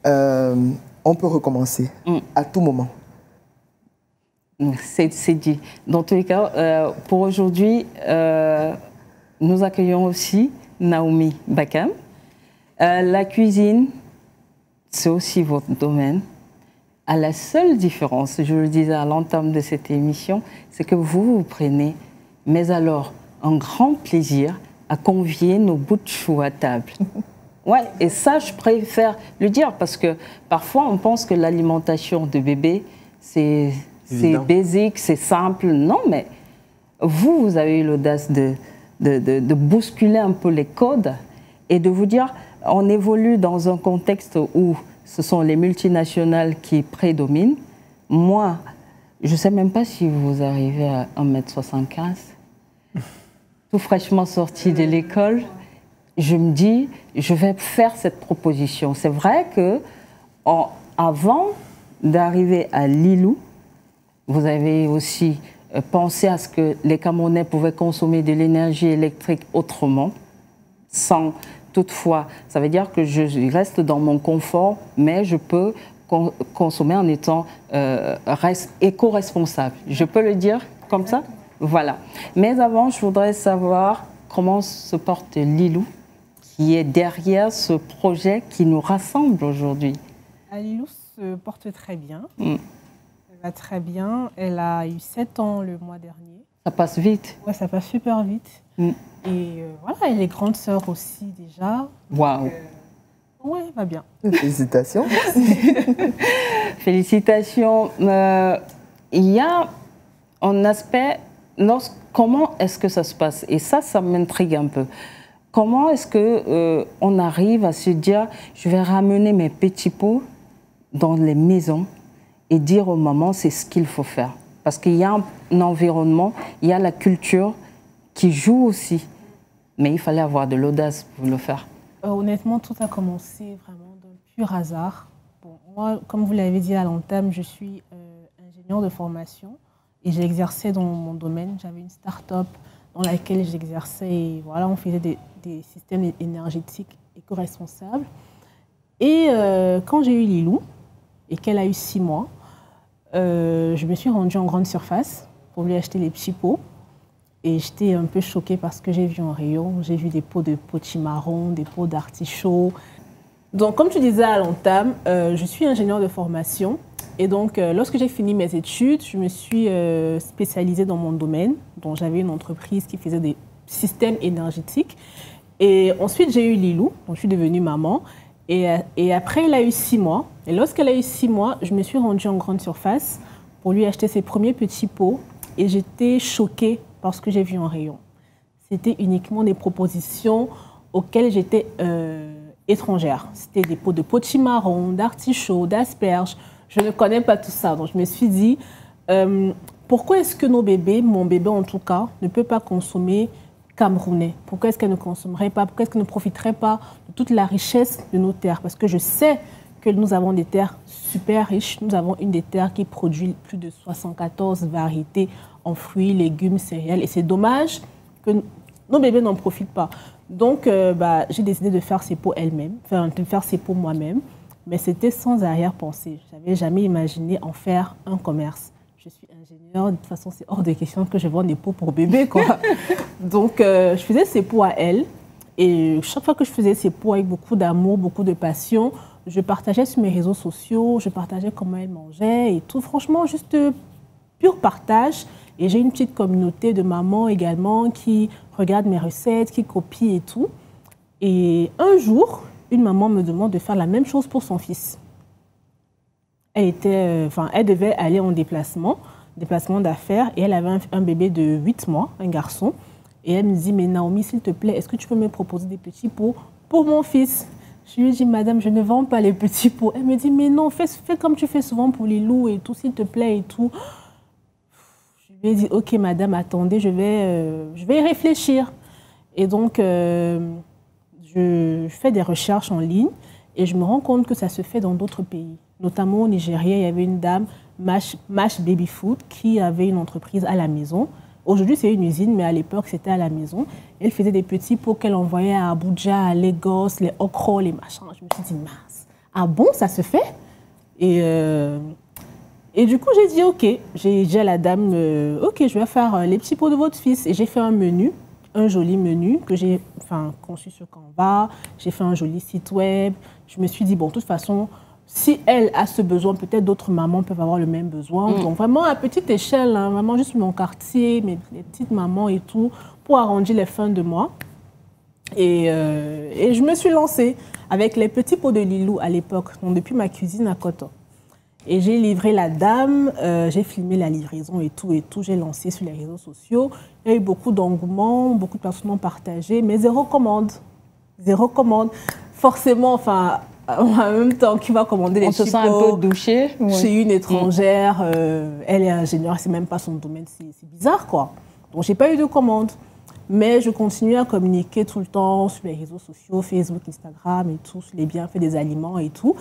On peut recommencer à tout moment. C'est dit. Dans tous les cas, pour aujourd'hui, nous accueillons aussi Naomi Bakam. La cuisine, c'est aussi votre domaine. À la seule différence, je le disais à l'entame de cette émission, c'est que vous prenez, mais alors, un grand plaisir à convier nos bouts de chou à table. Ouais, et ça, je préfère le dire parce que parfois, on pense que l'alimentation de bébé, c'est basique, c'est simple. Non, mais vous avez eu l'audace de bousculer un peu les codes et de vous dire, on évolue dans un contexte où ce sont les multinationales qui prédominent. Moi, je ne sais même pas si vous arrivez à 1m75, tout fraîchement sorti de l'école. Je me dis, je vais faire cette proposition. C'est vrai que avant d'arriver à Lilou, vous avez aussi pensé à ce que les Camerounais pouvaient consommer de l'énergie électrique autrement, sans toutefois, ça veut dire que je reste dans mon confort, mais je peux consommer en étant éco-responsable. Je peux le dire comme ça? Voilà. Mais avant, je voudrais savoir comment se porte Lilou, qui est derrière ce projet qui nous rassemble aujourd'hui. Lilou se porte très bien. Elle va très bien. Elle a eu 7 ans le mois dernier. Ça passe vite. Oui, ça passe super vite. Et voilà, elle est grande sœur aussi déjà. Waouh. Oui, elle va bien. Félicitations. Félicitations. Il y a en aspect, comment est-ce que ça se passe? Et ça m'intrigue un peu. Comment est-ce qu'on arrive à se dire, je vais ramener mes petits pots dans les maisons et dire aux mamans, c'est ce qu'il faut faire? Parce qu'il y a un environnement, il y a la culture qui joue aussi. Mais il fallait avoir de l'audace pour le faire. Honnêtement, tout a commencé vraiment d'un pur hasard. Bon, moi, comme vous l'avez dit à l'entame, je suis ingénieur de formation et j'ai exercé dans mon domaine. J'avais une start-up dans laquelle j'exerçais et voilà, on faisait des systèmes énergétiques éco-responsables. Et quand j'ai eu Lilou et qu'elle a eu 6 mois, je me suis rendue en grande surface pour lui acheter les petits pots. Et j'étais un peu choquée parce que j'ai vu en rayon, j'ai vu des pots de potimarron, des pots d'artichaut. Donc, comme tu disais à l'entame, je suis ingénieure de formation. Et donc, lorsque j'ai fini mes études, je me suis spécialisée dans mon domaine. Donc, j'avais une entreprise qui faisait des systèmes énergétiques. Et ensuite, j'ai eu Lilou, donc je suis devenue maman. Et après, elle a eu 6 mois. Et lorsqu'elle a eu 6 mois, je me suis rendue en grande surface pour lui acheter ses premiers petits pots. Et j'étais choquée parce que j'ai vu en rayon. C'était uniquement des propositions auxquelles j'étais étrangère. C'était des pots de potimarron, d'artichaut, d'asperges. Je ne connais pas tout ça. Donc je me suis dit, pourquoi est-ce que nos bébés, mon bébé en tout cas, ne peut pas consommer camerounais? Pourquoi est-ce qu'elle ne consommerait pas? Pourquoi est-ce qu'elle ne profiterait pas de toute la richesse de nos terres? Parce que je sais que nous avons des terres super riches. Nous avons une des terres qui produit plus de 74 variétés en fruits, légumes, céréales. Et c'est dommage que nos bébés n'en profitent pas. Donc, j'ai décidé de faire ces pots elle-même, de faire ces pots moi-même. Mais c'était sans arrière-pensée. Je n'avais jamais imaginé en faire un commerce. Je suis ingénieure, de toute façon, c'est hors de question que je vende des pots pour bébés, quoi. Donc, je faisais ces pots à elle. Et chaque fois que je faisais ces pots avec beaucoup d'amour, beaucoup de passion, je partageais sur mes réseaux sociaux, je partageais comment elle mangeait et tout. Franchement, juste pur partage. Et j'ai une petite communauté de mamans également qui regardent mes recettes, qui copient et tout. Et un jour, une maman me demande de faire la même chose pour son fils. Elle devait aller en déplacement d'affaires, et elle avait un bébé de 8 mois, un garçon. Et elle me dit, mais Naomi, s'il te plaît, est-ce que tu peux me proposer des petits pots pour mon fils? Je lui ai dit, madame, je ne vends pas les petits pots. Elle me dit, mais non, fais comme tu fais souvent pour les loups et tout, s'il te plaît et tout. Je lui ai dit, ok, madame, attendez, je vais y réfléchir. Et donc, je fais des recherches en ligne et je me rends compte que ça se fait dans d'autres pays. Notamment au Nigeria, il y avait une dame, Mash Baby Food, qui avait une entreprise à la maison. Aujourd'hui, c'est une usine, mais à l'époque, c'était à la maison. Elle faisait des petits pots qu'elle envoyait à Abuja, à Lagos, les okra, les machins. Je me suis dit, mince, ah bon, ça se fait? Et du coup, j'ai dit, ok. J'ai dit à la dame, ok, je vais faire les petits pots de votre fils. Et j'ai fait un menu, un joli menu que j'ai conçu sur Canva. J'ai fait un joli site web. Je me suis dit, bon, de toute façon, si elle a ce besoin, peut-être d'autres mamans peuvent avoir le même besoin. Donc vraiment à petite échelle, hein, vraiment juste mon quartier, les petites mamans et tout, pour arrondir les fins de mois. Et je me suis lancée avec les petits pots de Lilou à l'époque, donc depuis ma cuisine à Coton. Et j'ai livré la dame, j'ai filmé la livraison et tout, j'ai lancé sur les réseaux sociaux. Il y a eu beaucoup d'engouement, beaucoup de personnes ont partagé, mais zéro commande. Zéro commande. Forcément, en même temps, qui va commander les petits pots. On se sent un peu douché. Chez une étrangère, elle est ingénieure, c'est même pas son domaine, c'est bizarre, quoi. Donc, j'ai pas eu de commande. Mais je continue à communiquer tout le temps sur les réseaux sociaux, Facebook, Instagram et tout, sur les bienfaits des aliments et tout.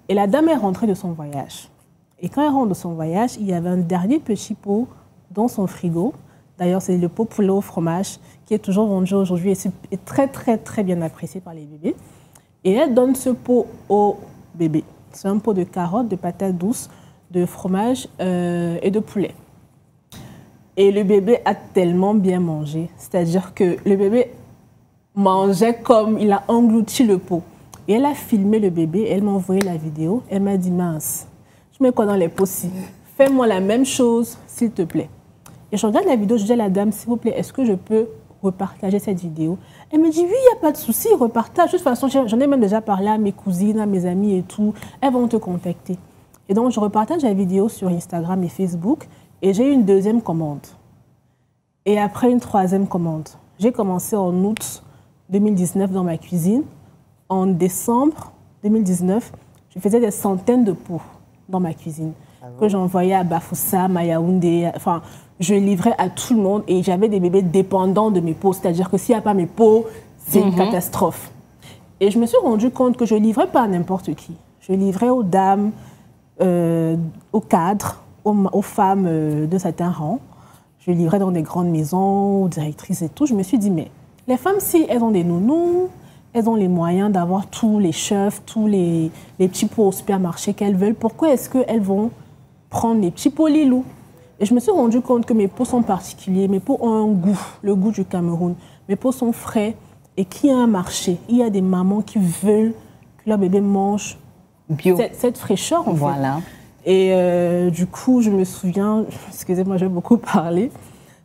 Et la dame est rentrée de son voyage. Et quand elle rentre de son voyage, il y avait un dernier petit pot dans son frigo. D'ailleurs, c'est le pot poulet au fromage qui est toujours vendu aujourd'hui et est très, très, très bien apprécié par les bébés. Et elle donne ce pot au bébé. C'est un pot de carottes, de patates douces, de fromage et de poulet. Et le bébé a tellement bien mangé. C'est-à-dire que le bébé mangeait comme il a englouti le pot. Et elle a filmé le bébé, elle m'a envoyé la vidéo. Elle m'a dit, mince, je mets quoi dans les pots-ci? Fais-moi la même chose, s'il te plaît. Et je regarde la vidéo, je dis à la dame, s'il vous plaît, est-ce que je peux repartager cette vidéo? Elle me dit, oui, il n'y a pas de souci, repartage. De toute façon, j'en ai même déjà parlé à mes cousines, à mes amis et tout. Elles vont te contacter. Et donc, je repartage la vidéo sur Instagram et Facebook. Et j'ai eu une deuxième commande. Et après une troisième commande. J'ai commencé en août 2019 dans ma cuisine. En décembre 2019, je faisais des centaines de pots dans ma cuisine que j'envoyais à Bafoussam, à Yaoundé. Enfin, je livrais à tout le monde et j'avais des bébés dépendants de mes pots. C'est-à-dire que s'il n'y a pas mes pots, c'est une catastrophe. Et je me suis rendu compte que je ne livrais pas à n'importe qui. Je livrais aux dames, aux cadres, aux femmes de certains rangs. Je livrais dans des grandes maisons, aux directrices et tout. Je me suis dit, mais les femmes, si elles ont des nounous, elles ont les moyens d'avoir tous les chefs, tous les petits pots au supermarché qu'elles veulent, pourquoi est-ce qu'elles vont prendre les petits pots Lilou? Et je me suis rendu compte que mes pots sont particuliers, mes pots ont un goût, le goût du Cameroun. Mes pots sont frais et qu'il y a un marché. Il y a des mamans qui veulent que leur bébé mange bio. Cette fraîcheur, en fait. Et du coup, je me souviens, excusez-moi, j'ai beaucoup parlé,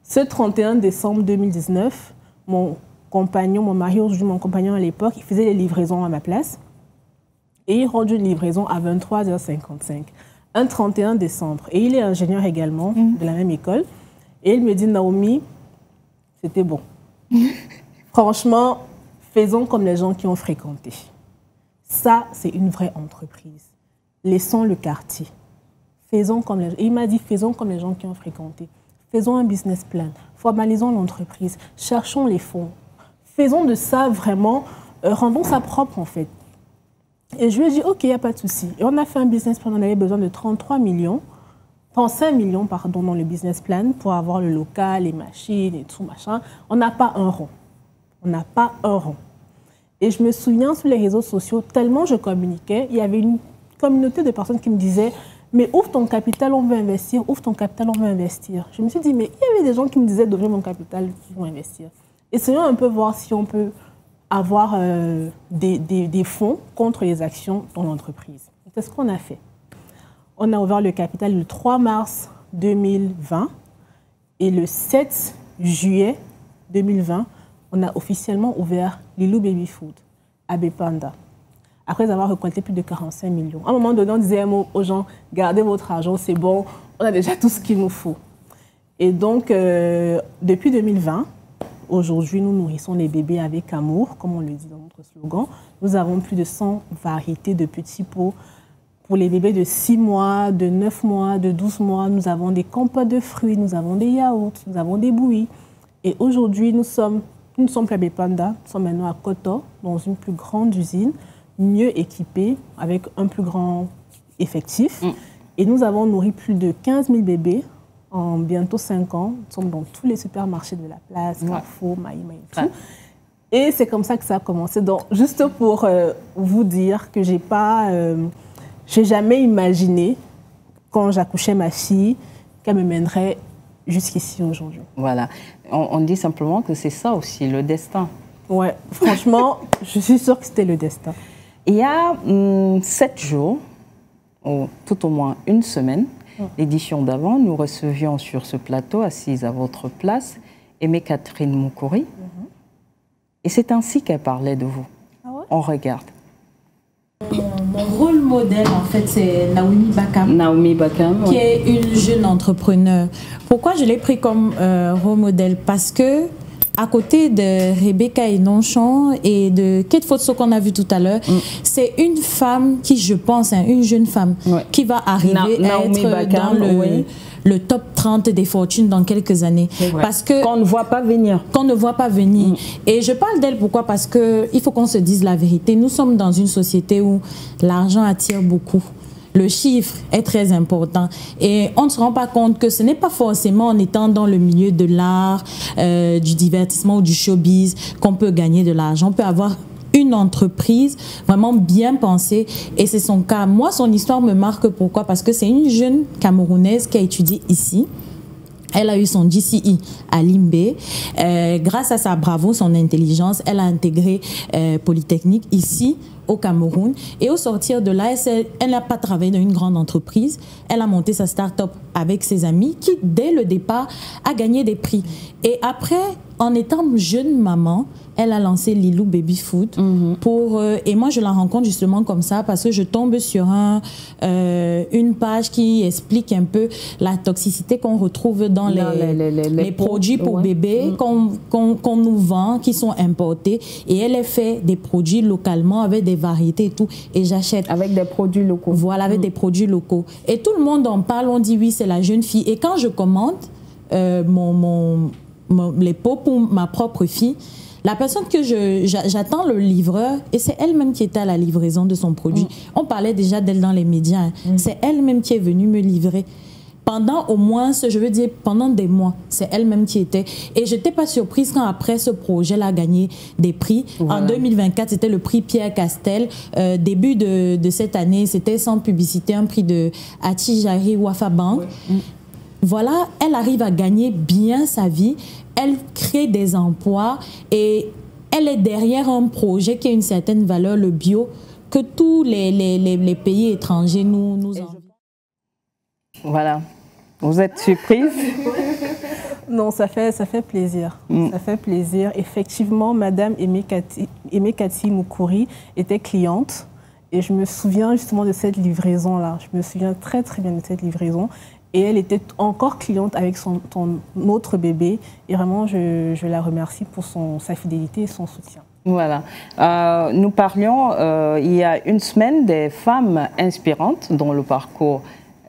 ce 31 décembre 2019, mon compagnon, mon mari, aujourd'hui mon compagnon à l'époque, il faisait les livraisons à ma place. Et il rendu une livraison à 23h55. Un 31 décembre. Et il est ingénieur également, de la même école. Et il me dit, Naomi, c'était bon. Franchement, faisons comme les gens qui ont fréquenté. Ça, c'est une vraie entreprise. Laissons le quartier. Faisons comme les... Et il m'a dit, faisons comme les gens qui ont fréquenté. Faisons un business plan. Formalisons l'entreprise. Cherchons les fonds. Faisons de ça vraiment, rendons ça propre en fait. Et je lui ai dit, ok, il n'y a pas de souci. Et on a fait un business plan, on avait besoin de 35 millions, pardon, dans le business plan pour avoir le local, les machines et tout, machin. On n'a pas un rond. On n'a pas un rond. Et je me souviens sur les réseaux sociaux, tellement je communiquais, il y avait une communauté de personnes qui me disaient, mais ouvre ton capital, on veut investir, ouvre ton capital, on veut investir. Je me suis dit, mais il y avait des gens qui me disaient d'ouvrir mon capital, ils vont investir. Essayons un peu voir si on peut avoir des fonds contre les actions dans l'entreprise. C'est ce qu'on a fait. On a ouvert le capital le 3 mars 2020 et le 7 juillet 2020, on a officiellement ouvert Lilou Baby Food à Bepanda. Après avoir récolté plus de 45 millions. À un moment donné, on disait aux gens, gardez votre argent, c'est bon, on a déjà tout ce qu'il nous faut. Et donc, depuis 2020, aujourd'hui, nous nourrissons les bébés avec amour, comme on le dit dans notre slogan. Nous avons plus de 100 variétés de petits pots. Pour les bébés de 6 mois, de 9 mois, de 12 mois, nous avons des compotes de fruits, nous avons des yaourts, nous avons des bouillies. Et aujourd'hui, nous ne sommes plus à Bepanda, nous sommes maintenant à Koto, dans une plus grande usine, mieux équipée, avec un plus grand effectif. Et nous avons nourri plus de 15 000 bébés en bientôt 5 ans. Nous sommes dans tous les supermarchés de la place, Carrefour, Maïma et tout. Et c'est comme ça que ça a commencé. Donc, juste pour vous dire que j'ai jamais imaginé, quand j'accouchais ma fille, qu'elle me mènerait jusqu'ici aujourd'hui. Voilà. On dit simplement que c'est ça aussi, le destin. Ouais, franchement, je suis sûre que c'était le destin. Il y a 7 jours, ou tout au moins une semaine, l'édition d'avant, nous recevions sur ce plateau, assise à votre place, Aimée Catherine Moukouri. Et c'est ainsi qu'elle parlait de vous. Ah ouais? On regarde. Mon rôle modèle, en fait, c'est Naomi Bakam. Naomi Bakam, qui est une jeune entrepreneur. Pourquoi je l'ai pris comme rôle modèle? Parce que, à côté de Rebecca Enonchan et de Kate Fotso qu'on a vu tout à l'heure, c'est une femme qui, je pense, une jeune femme, qui va arriver à être Bakam, dans le top 30 des fortunes dans quelques années. Parce que qu'on ne voit pas venir. Qu'on ne voit pas venir. Et je parle d'elle pourquoi? Parce qu'il faut qu'on se dise la vérité. Nous sommes dans une société où l'argent attire beaucoup. Le chiffre est très important et on ne se rend pas compte que ce n'est pas forcément en étant dans le milieu de l'art, du divertissement ou du showbiz qu'on peut gagner de l'argent. On peut avoir une entreprise vraiment bien pensée et c'est son cas. Moi, son histoire me marque pourquoi? Parce que c'est une jeune Camerounaise qui a étudié ici. Elle a eu son GCE à Limbé. Grâce à sa bravoure, son intelligence, elle a intégré Polytechnique ici au Cameroun. Et au sortir de là, elle n'a pas travaillé dans une grande entreprise. Elle a monté sa start-up avec ses amis qui, dès le départ, a gagné des prix. Et après en étant jeune maman, elle a lancé Lilou Baby Food et moi je la rencontre justement comme ça parce que je tombe sur une page qui explique un peu la toxicité qu'on retrouve dans les produits pour bébés qu'on nous vend, qui sont importés, et elle fait des produits localement avec des variétés et tout, et j'achète. Avec des produits locaux. Voilà, avec des produits locaux. Et tout le monde en parle, on dit oui, c'est la jeune fille. Et quand je commande les pots pour ma propre fille, la personne que j'attends le livreur, et c'est elle-même qui était à la livraison de son produit. On parlait déjà d'elle dans les médias. C'est elle-même qui est venue me livrer. Pendant au moins, je veux dire, pendant des mois, c'est elle-même qui était. Et je n'étais pas surprise quand après ce projet-là a gagné des prix. Voilà. En 2024, c'était le prix Pierre Castel. Début de cette année, c'était sans publicité, un prix de Atijari Wafa Bank. Voilà, elle arrive à gagner bien sa vie. Elle crée des emplois et elle est derrière un projet qui a une certaine valeur, le bio, que tous les pays étrangers nous envient. Voilà. Vous êtes surprise? Non, ça fait plaisir. Ça fait plaisir. Effectivement, Madame Emekati Moukouri était cliente et je me souviens justement de cette livraison-là. Je me souviens très très bien de cette livraison. Et elle était encore cliente avec son autre bébé. Et vraiment, je la remercie pour sa fidélité et son soutien. Voilà. Nous parlions il y a une semaine des femmes inspirantes dont le parcours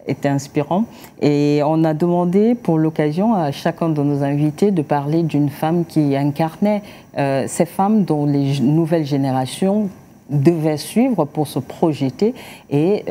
était inspirant. Et on a demandé pour l'occasion à chacun de nos invités de parler d'une femme qui incarnait ces femmes dont les nouvelles générations devaient suivre pour se projeter et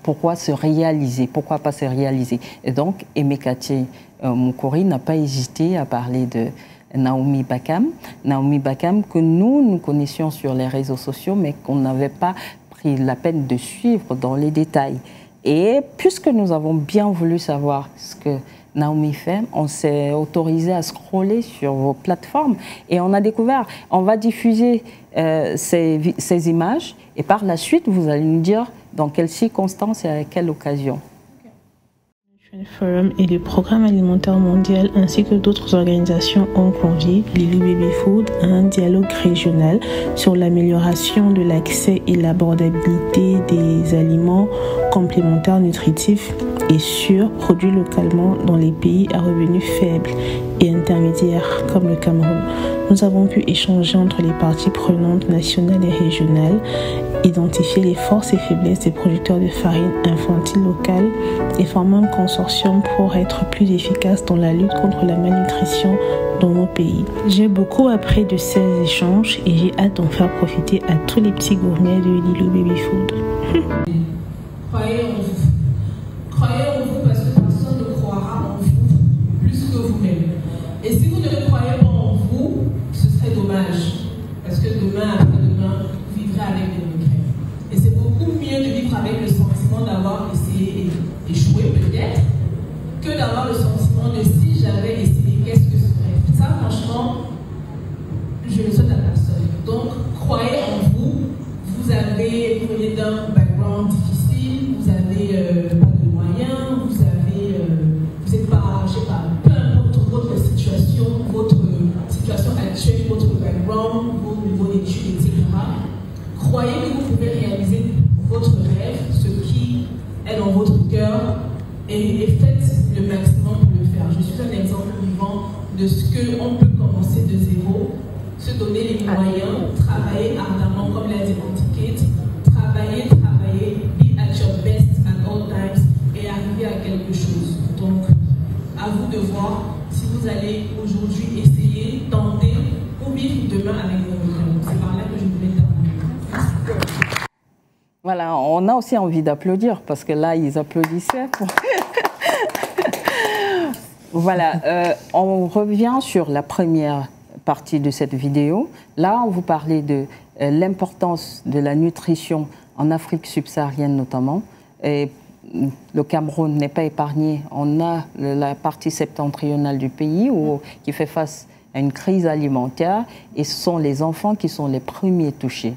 pourquoi se réaliser, pourquoi pas se réaliser. Et donc, Emekati Moukouri n'a pas hésité à parler de Naomi Bakam. Naomi Bakam que nous connaissions sur les réseaux sociaux, mais qu'on n'avait pas pris la peine de suivre dans les détails. Et puisque nous avons bien voulu savoir ce que Naomi fait, on s'est autorisé à scroller sur vos plateformes et on a découvert, on va diffuser ces images et par la suite, vous allez nous dire dans quelles circonstances et à quelle occasion. Forum et le Programme alimentaire mondial ainsi que d'autres organisations ont convié Lilou Baby Food à un dialogue régional sur l'amélioration de l'accès et l'abordabilité des aliments complémentaires nutritifs et sûrs produits localement dans les pays à revenus faibles et intermédiaires comme le Cameroun. Nous avons pu échanger entre les parties prenantes nationales et régionales, identifier les forces et faiblesses des producteurs de farine infantile locale et former un consortium pour être plus efficace dans la lutte contre la malnutrition dans nos pays. J'ai beaucoup appris de ces échanges et j'ai hâte d'en faire profiter à tous les petits gourmets de Lilou Baby Food. Croyez en vous. Croyez en vous parce que personne ne croira en vous plus que vous-même. Et si vous ne croyez pas en vous, ce serait dommage. Parce que demain, après-demain, vous vivrez avec des regrets. Et c'est beaucoup mieux de vivre avec le sentiment d'avoir essayé et échoué peut-être, que d'avoir le sentiment de si j'avais essayé, qu'est-ce que ce serait. Ça, franchement, je le souhaite à personne. Donc, croyez en vous. Vous venez d'un background difficile, vous avez pas de moyens, vous n'êtes pas, je sais pas, peu importe votre situation actuelle, votre background, vos niveaux d'études, etc. Croyez que vous pouvez réaliser votre rêve, ce qui est dans votre cœur, et faites le maximum pour le faire. Je suis un exemple vivant de ce qu'on peut commencer de zéro, se donner les moyens, travailler ardemment, comme l'a dit Antiquette, travailler, be at your best at all times et arriver à quelque chose. Donc, à vous de voir si vous allez aujourd'hui essayer, tenter ou vivre demain avec vos regrets. C'est par là que je voulais terminer. Voilà, on a aussi envie d'applaudir parce que là, ils applaudissaient. Voilà, on revient sur la première partie de cette vidéo. Là, on vous parlait de l'importance de la nutrition en Afrique subsaharienne notamment. Et le Cameroun n'est pas épargné. On a la partie septentrionale du pays qui fait face à une crise alimentaire et ce sont les enfants qui sont les premiers touchés.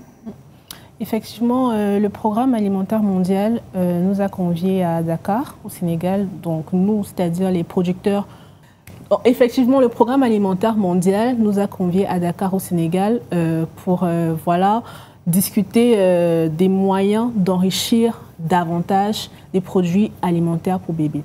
Effectivement, le Programme alimentaire mondial nous a conviés à Dakar, au Sénégal. Donc nous, c'est-à-dire les producteurs Effectivement, le programme alimentaire mondial nous a conviés à Dakar au Sénégal pour voilà, discuter des moyens d'enrichir davantage les produits alimentaires pour bébés.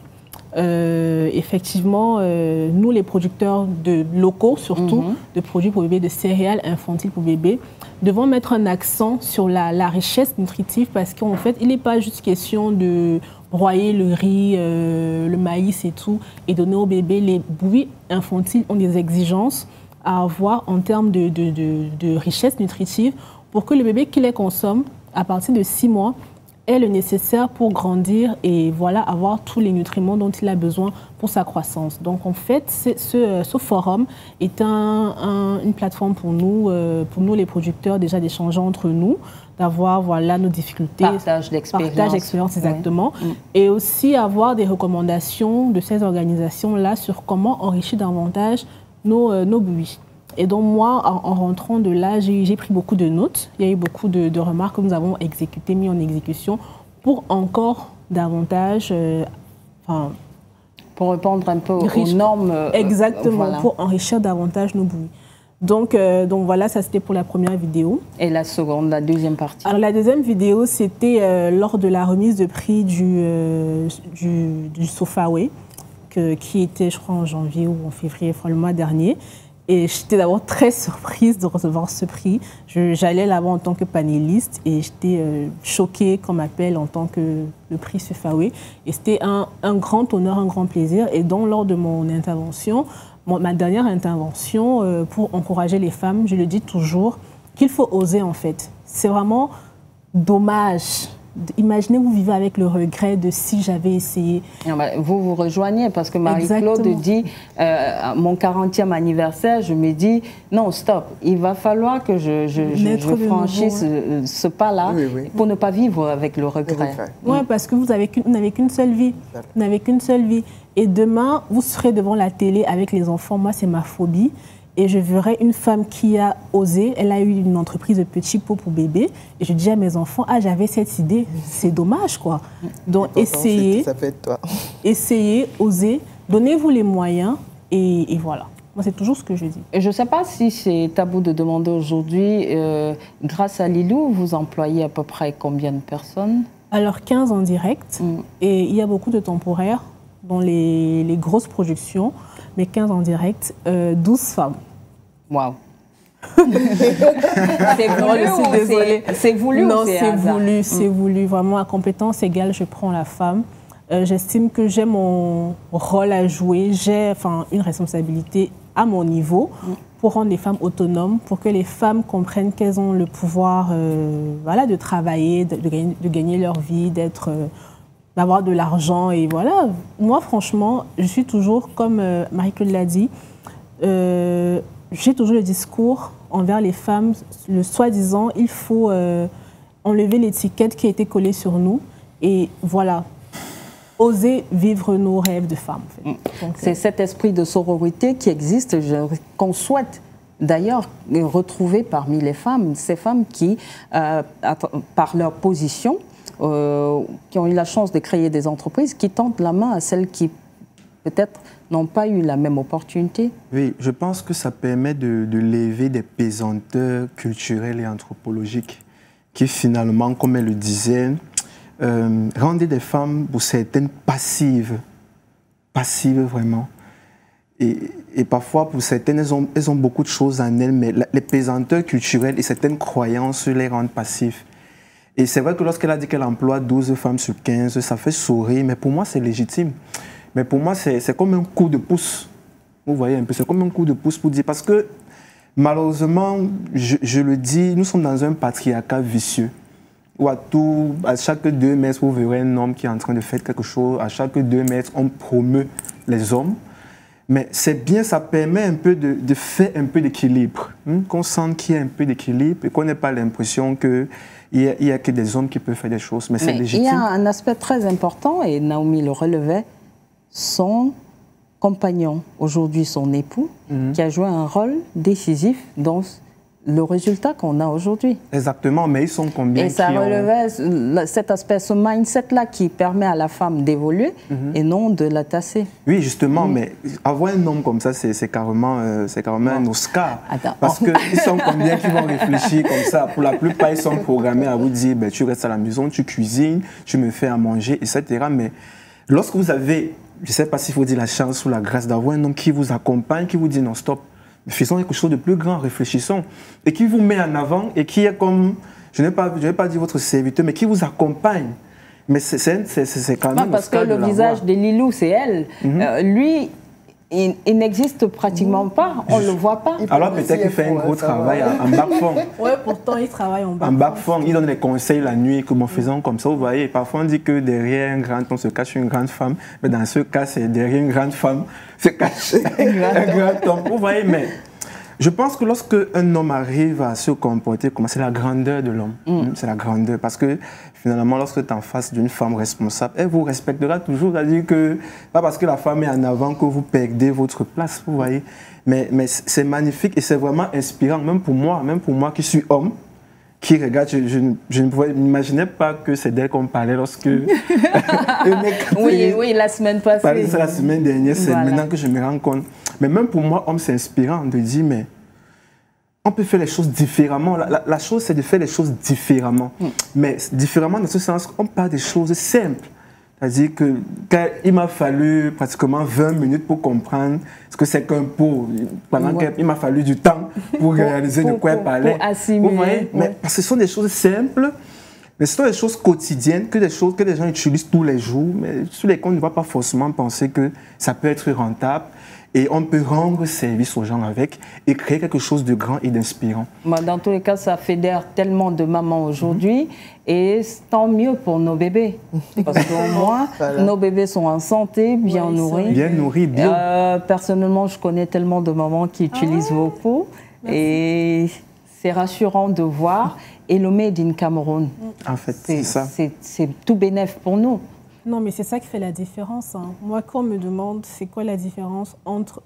Effectivement, nous les producteurs locaux, surtout de produits pour bébés, de céréales infantiles pour bébés, devons mettre un accent sur la richesse nutritive parce qu'en fait, il n'est pas juste question de broyer le riz, le maïs et tout et donner aux bébés. Les bouillies infantiles ont des exigences à avoir en termes de richesse nutritive pour que le bébé qui les consomme à partir de 6 mois est le nécessaire pour grandir et voilà, avoir tous les nutriments dont il a besoin pour sa croissance. Donc en fait, ce forum est une plateforme pour nous les producteurs, déjà d'échanger entre nous, d'avoir voilà, nos difficultés. Partage d'expérience. Partage d'expérience, exactement. Oui. Et aussi avoir des recommandations de ces organisations-là sur comment enrichir davantage nos bouillies. Et donc moi, en rentrant de là, j'ai pris beaucoup de notes. Il y a eu beaucoup de remarques que nous avons exécutées, mis en exécution pour encore davantage... pour répondre un peu aux normes. Exactement, voilà. Pour enrichir davantage nos bouillies. Donc voilà, ça c'était pour la première vidéo. Et la seconde, la deuxième partie? Alors la deuxième vidéo, c'était lors de la remise de prix du Sofaway, qui était, je crois, en janvier ou en février, le mois dernier. Et j'étais d'abord très surprise de recevoir ce prix. J'allais là-bas en tant que panéliste et j'étais choquée qu'on m'appelle en tant que le prix Sofaway. Et c'était un grand honneur, un grand plaisir. Et donc, lors de mon intervention, ma dernière intervention, pour encourager les femmes, je le dis toujours, qu'il faut oser en fait. C'est vraiment dommage. Imaginez, vous vivez avec le regret de si j'avais essayé. Vous vous rejoignez parce que Marie-Claude dit mon 40e anniversaire, je me dis non, stop, il va falloir que je franchisse ce pas-là pour ne pas vivre avec le regret. Oui, parce que vous n'avez qu'une seule vie. Vous n'avez qu'une seule vie. Et demain, vous serez devant la télé avec les enfants. Moi, c'est ma phobie. Et je verrai une femme qui a osé, elle a eu une entreprise de petits pots pour bébés. Et je dis à mes enfants, ah, j'avais cette idée, c'est dommage, quoi. Donc, essayez, ça peut être toi. Essayez, osez, donnez-vous les moyens et voilà. Moi, c'est toujours ce que je dis. Et je ne sais pas si c'est tabou de demander aujourd'hui, grâce à Lilou, vous employez à peu près combien de personnes? Alors, 15 en direct. Et il y a beaucoup de temporaires dans les grosses productions. Mais 15 en direct, 12 femmes. Waouh. C'est voulu, c'est voulu? Non, c'est voulu, c'est voulu. Vraiment, à compétence égale, je prends la femme. J'estime que j'ai mon rôle à jouer, j'ai une responsabilité à mon niveau pour rendre les femmes autonomes, pour que les femmes comprennent qu'elles ont le pouvoir voilà, de travailler, de gagner leur vie, d'avoir de l'argent. Et voilà, moi franchement, je suis toujours, comme Marie-Claude l'a dit, j'ai toujours le discours envers les femmes, le soi-disant, il faut enlever l'étiquette qui a été collée sur nous et voilà, oser vivre nos rêves de femmes. En fait. C'est cet esprit de sororité qui existe, qu'on souhaite d'ailleurs retrouver parmi les femmes, ces femmes qui, par leur position, qui ont eu la chance de créer des entreprises, qui tendent la main à celles qui, peut-être, n'ont pas eu la même opportunité. Oui, je pense que ça permet de lever des pesanteurs culturelles et anthropologiques qui, finalement, comme elle le disait, rendaient des femmes, pour certaines, passives vraiment. Et parfois, pour certaines, elles ont beaucoup de choses en elles, mais les pesanteurs culturelles et certaines croyances les rendent passives. Et c'est vrai que lorsqu'elle a dit qu'elle emploie 12 femmes sur 15, ça fait sourire, mais pour moi, c'est légitime. Mais pour moi, c'est comme un coup de pouce. Vous voyez un peu, c'est comme un coup de pouce pour dire... Parce que, malheureusement, je le dis, nous sommes dans un patriarcat vicieux. Où à chaque 2 mètres, vous verrez un homme qui est en train de faire quelque chose. À chaque 2 mètres, on promeut les hommes. Mais c'est bien, ça permet un peu de faire un peu d'équilibre. Qu'on sente qu'il y a un peu d'équilibre et qu'on n'ait pas l'impression qu'il n'y a que des hommes qui peuvent faire des choses. Mais c'est légitime. Il y a un aspect très important, et Naomi le relevait, son compagnon, aujourd'hui son époux, qui a joué un rôle décisif dans le résultat qu'on a aujourd'hui. Exactement, mais ils sont combien? Et ça relevait cet aspect, ce mindset-là qui permet à la femme d'évoluer et non de la tasser. Oui, justement, mais avoir un homme comme ça, c'est carrément un Oscar. Parce qu'ils sont combien qui vont réfléchir comme ça? Pour la plupart, ils sont programmés à vous dire, ben, tu restes à la maison, tu cuisines, tu me fais à manger, etc. Mais lorsque vous avez, je ne sais pas s'il faut dire la chance ou la grâce d'avoir un homme qui vous accompagne, qui vous dit non, stop, faisons quelque chose de plus grand, réfléchissons, et qui vous met en avant et qui est comme, je ne vais pas dire votre serviteur, mais qui vous accompagne. Mais c'est quand même... Parce que le visage de Lilou, c'est elle. Lui, il n'existe pratiquement pas, on ne le voit pas. Alors peut-être qu'il fait un gros travail en back-fond. Oui, pourtant il travaille en back-fond. En back-fond, il donne des conseils la nuit, comment faisons comme ça, vous voyez. Parfois on dit que derrière un grand homme se cache une grande femme, mais dans ce cas, c'est derrière une grande femme se cache un grand homme. Vous voyez, mais je pense que lorsque un homme arrive à se comporter comme ça, c'est la grandeur de l'homme. C'est la grandeur, parce que finalement, lorsque tu es en face d'une femme responsable, elle vous respectera toujours. C'est-à-dire que, pas parce que la femme est en avant que vous perdez votre place, vous voyez. Mais c'est magnifique et c'est vraiment inspirant, même pour moi qui suis homme, qui regarde, je ne m'imaginais pas que c'est d'elle qu'on parlait lorsque... oui, la semaine passée. La semaine dernière, c'est maintenant que je me rends compte. Mais même pour moi, homme, c'est inspirant de dire, mais on peut faire les choses différemment. La chose, c'est de faire les choses différemment. Mais différemment dans ce sens, on parle des choses simples. C'est-à-dire qu'il m'a fallu pratiquement 20 minutes pour comprendre ce que c'est qu'un pot. Pendant qu'il m'a fallu du temps pour réaliser de quoi elle parlait. Pour assimiler. Vous voyez? Mais parce que ce sont des choses simples, mais ce sont des choses quotidiennes, que des choses que les gens utilisent tous les jours, mais sur lesquelles on ne va pas forcément penser que ça peut être rentable. Et on peut rendre service aux gens avec et créer quelque chose de grand et d'inspirant. Dans tous les cas, ça fédère tellement de mamans aujourd'hui et tant mieux pour nos bébés. Parce qu'au moins, nos bébés sont en santé, bien nourris. Bien nourris, bio. Personnellement, je connais tellement de mamans qui utilisent vos pots et c'est rassurant de voir. Et le Made in Cameroun, en fait, c'est ça. C'est tout bénef pour nous. Non, mais c'est ça qui fait la différence. Moi, quand on me demande c'est quoi la différence entre...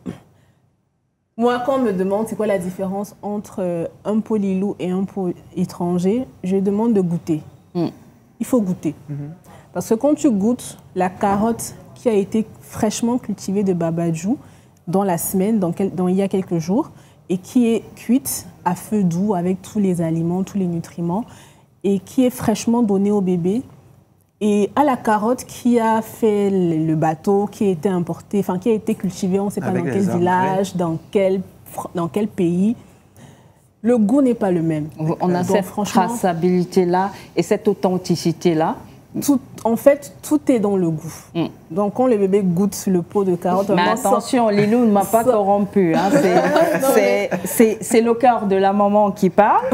un pot Lilou et un pot étranger, je demande de goûter. Il faut goûter. Parce que quand tu goûtes la carotte qui a été fraîchement cultivée de Babadjou dans la semaine, il y a quelques jours, et qui est cuite à feu doux avec tous les aliments, tous les nutriments, et qui est fraîchement donnée au bébé, et à la carotte qui a fait le bateau, qui a été importé, enfin qui a été cultivé, on ne sait pas dans quel village, dans quel pays, le goût n'est pas le même. On a cette traçabilité-là et cette authenticité-là. En fait, tout est dans le goût. Donc, quand le bébé goûte le pot de carotte... Mais attention, Lilou ne m'a pas corrompu. Hein. C'est le cœur de la maman qui parle.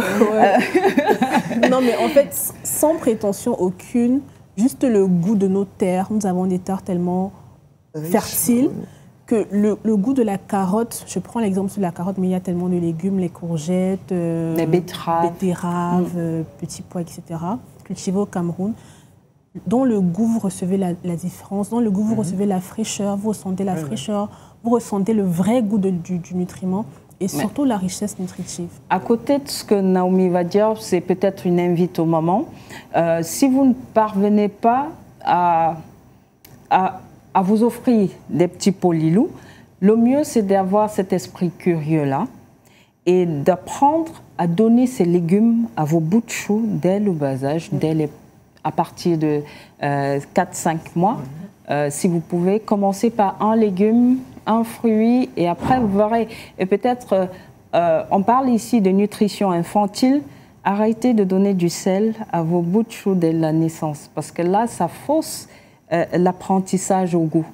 Non, mais en fait, sans prétention aucune, juste le goût de nos terres. Nous avons des terres tellement fertiles que le goût de la carotte, je prends l'exemple de la carotte, mais il y a tellement de légumes, les courgettes, les betteraves, petits pois, etc., cultivés au Cameroun. Dans le goût, vous recevez la différence. Dans le goût, vous recevez la fraîcheur, vous ressentez la fraîcheur, vous ressentez le vrai goût du nutriment et surtout la richesse nutritive. À côté de ce que Naomi va dire, c'est peut-être une invite aux mamans. Si vous ne parvenez pas à vous offrir des petits pots Lilou, le mieux, c'est d'avoir cet esprit curieux-là et d'apprendre à donner ces légumes à vos bouts de chou dès le bas âge, à partir de 4-5 mois. Si vous pouvez, commencer par un légume, un fruit, et après vous verrez. Et peut-être, on parle ici de nutrition infantile, arrêtez de donner du sel à vos bouts de chou dès la naissance, parce que là, ça fausse l'apprentissage au goût.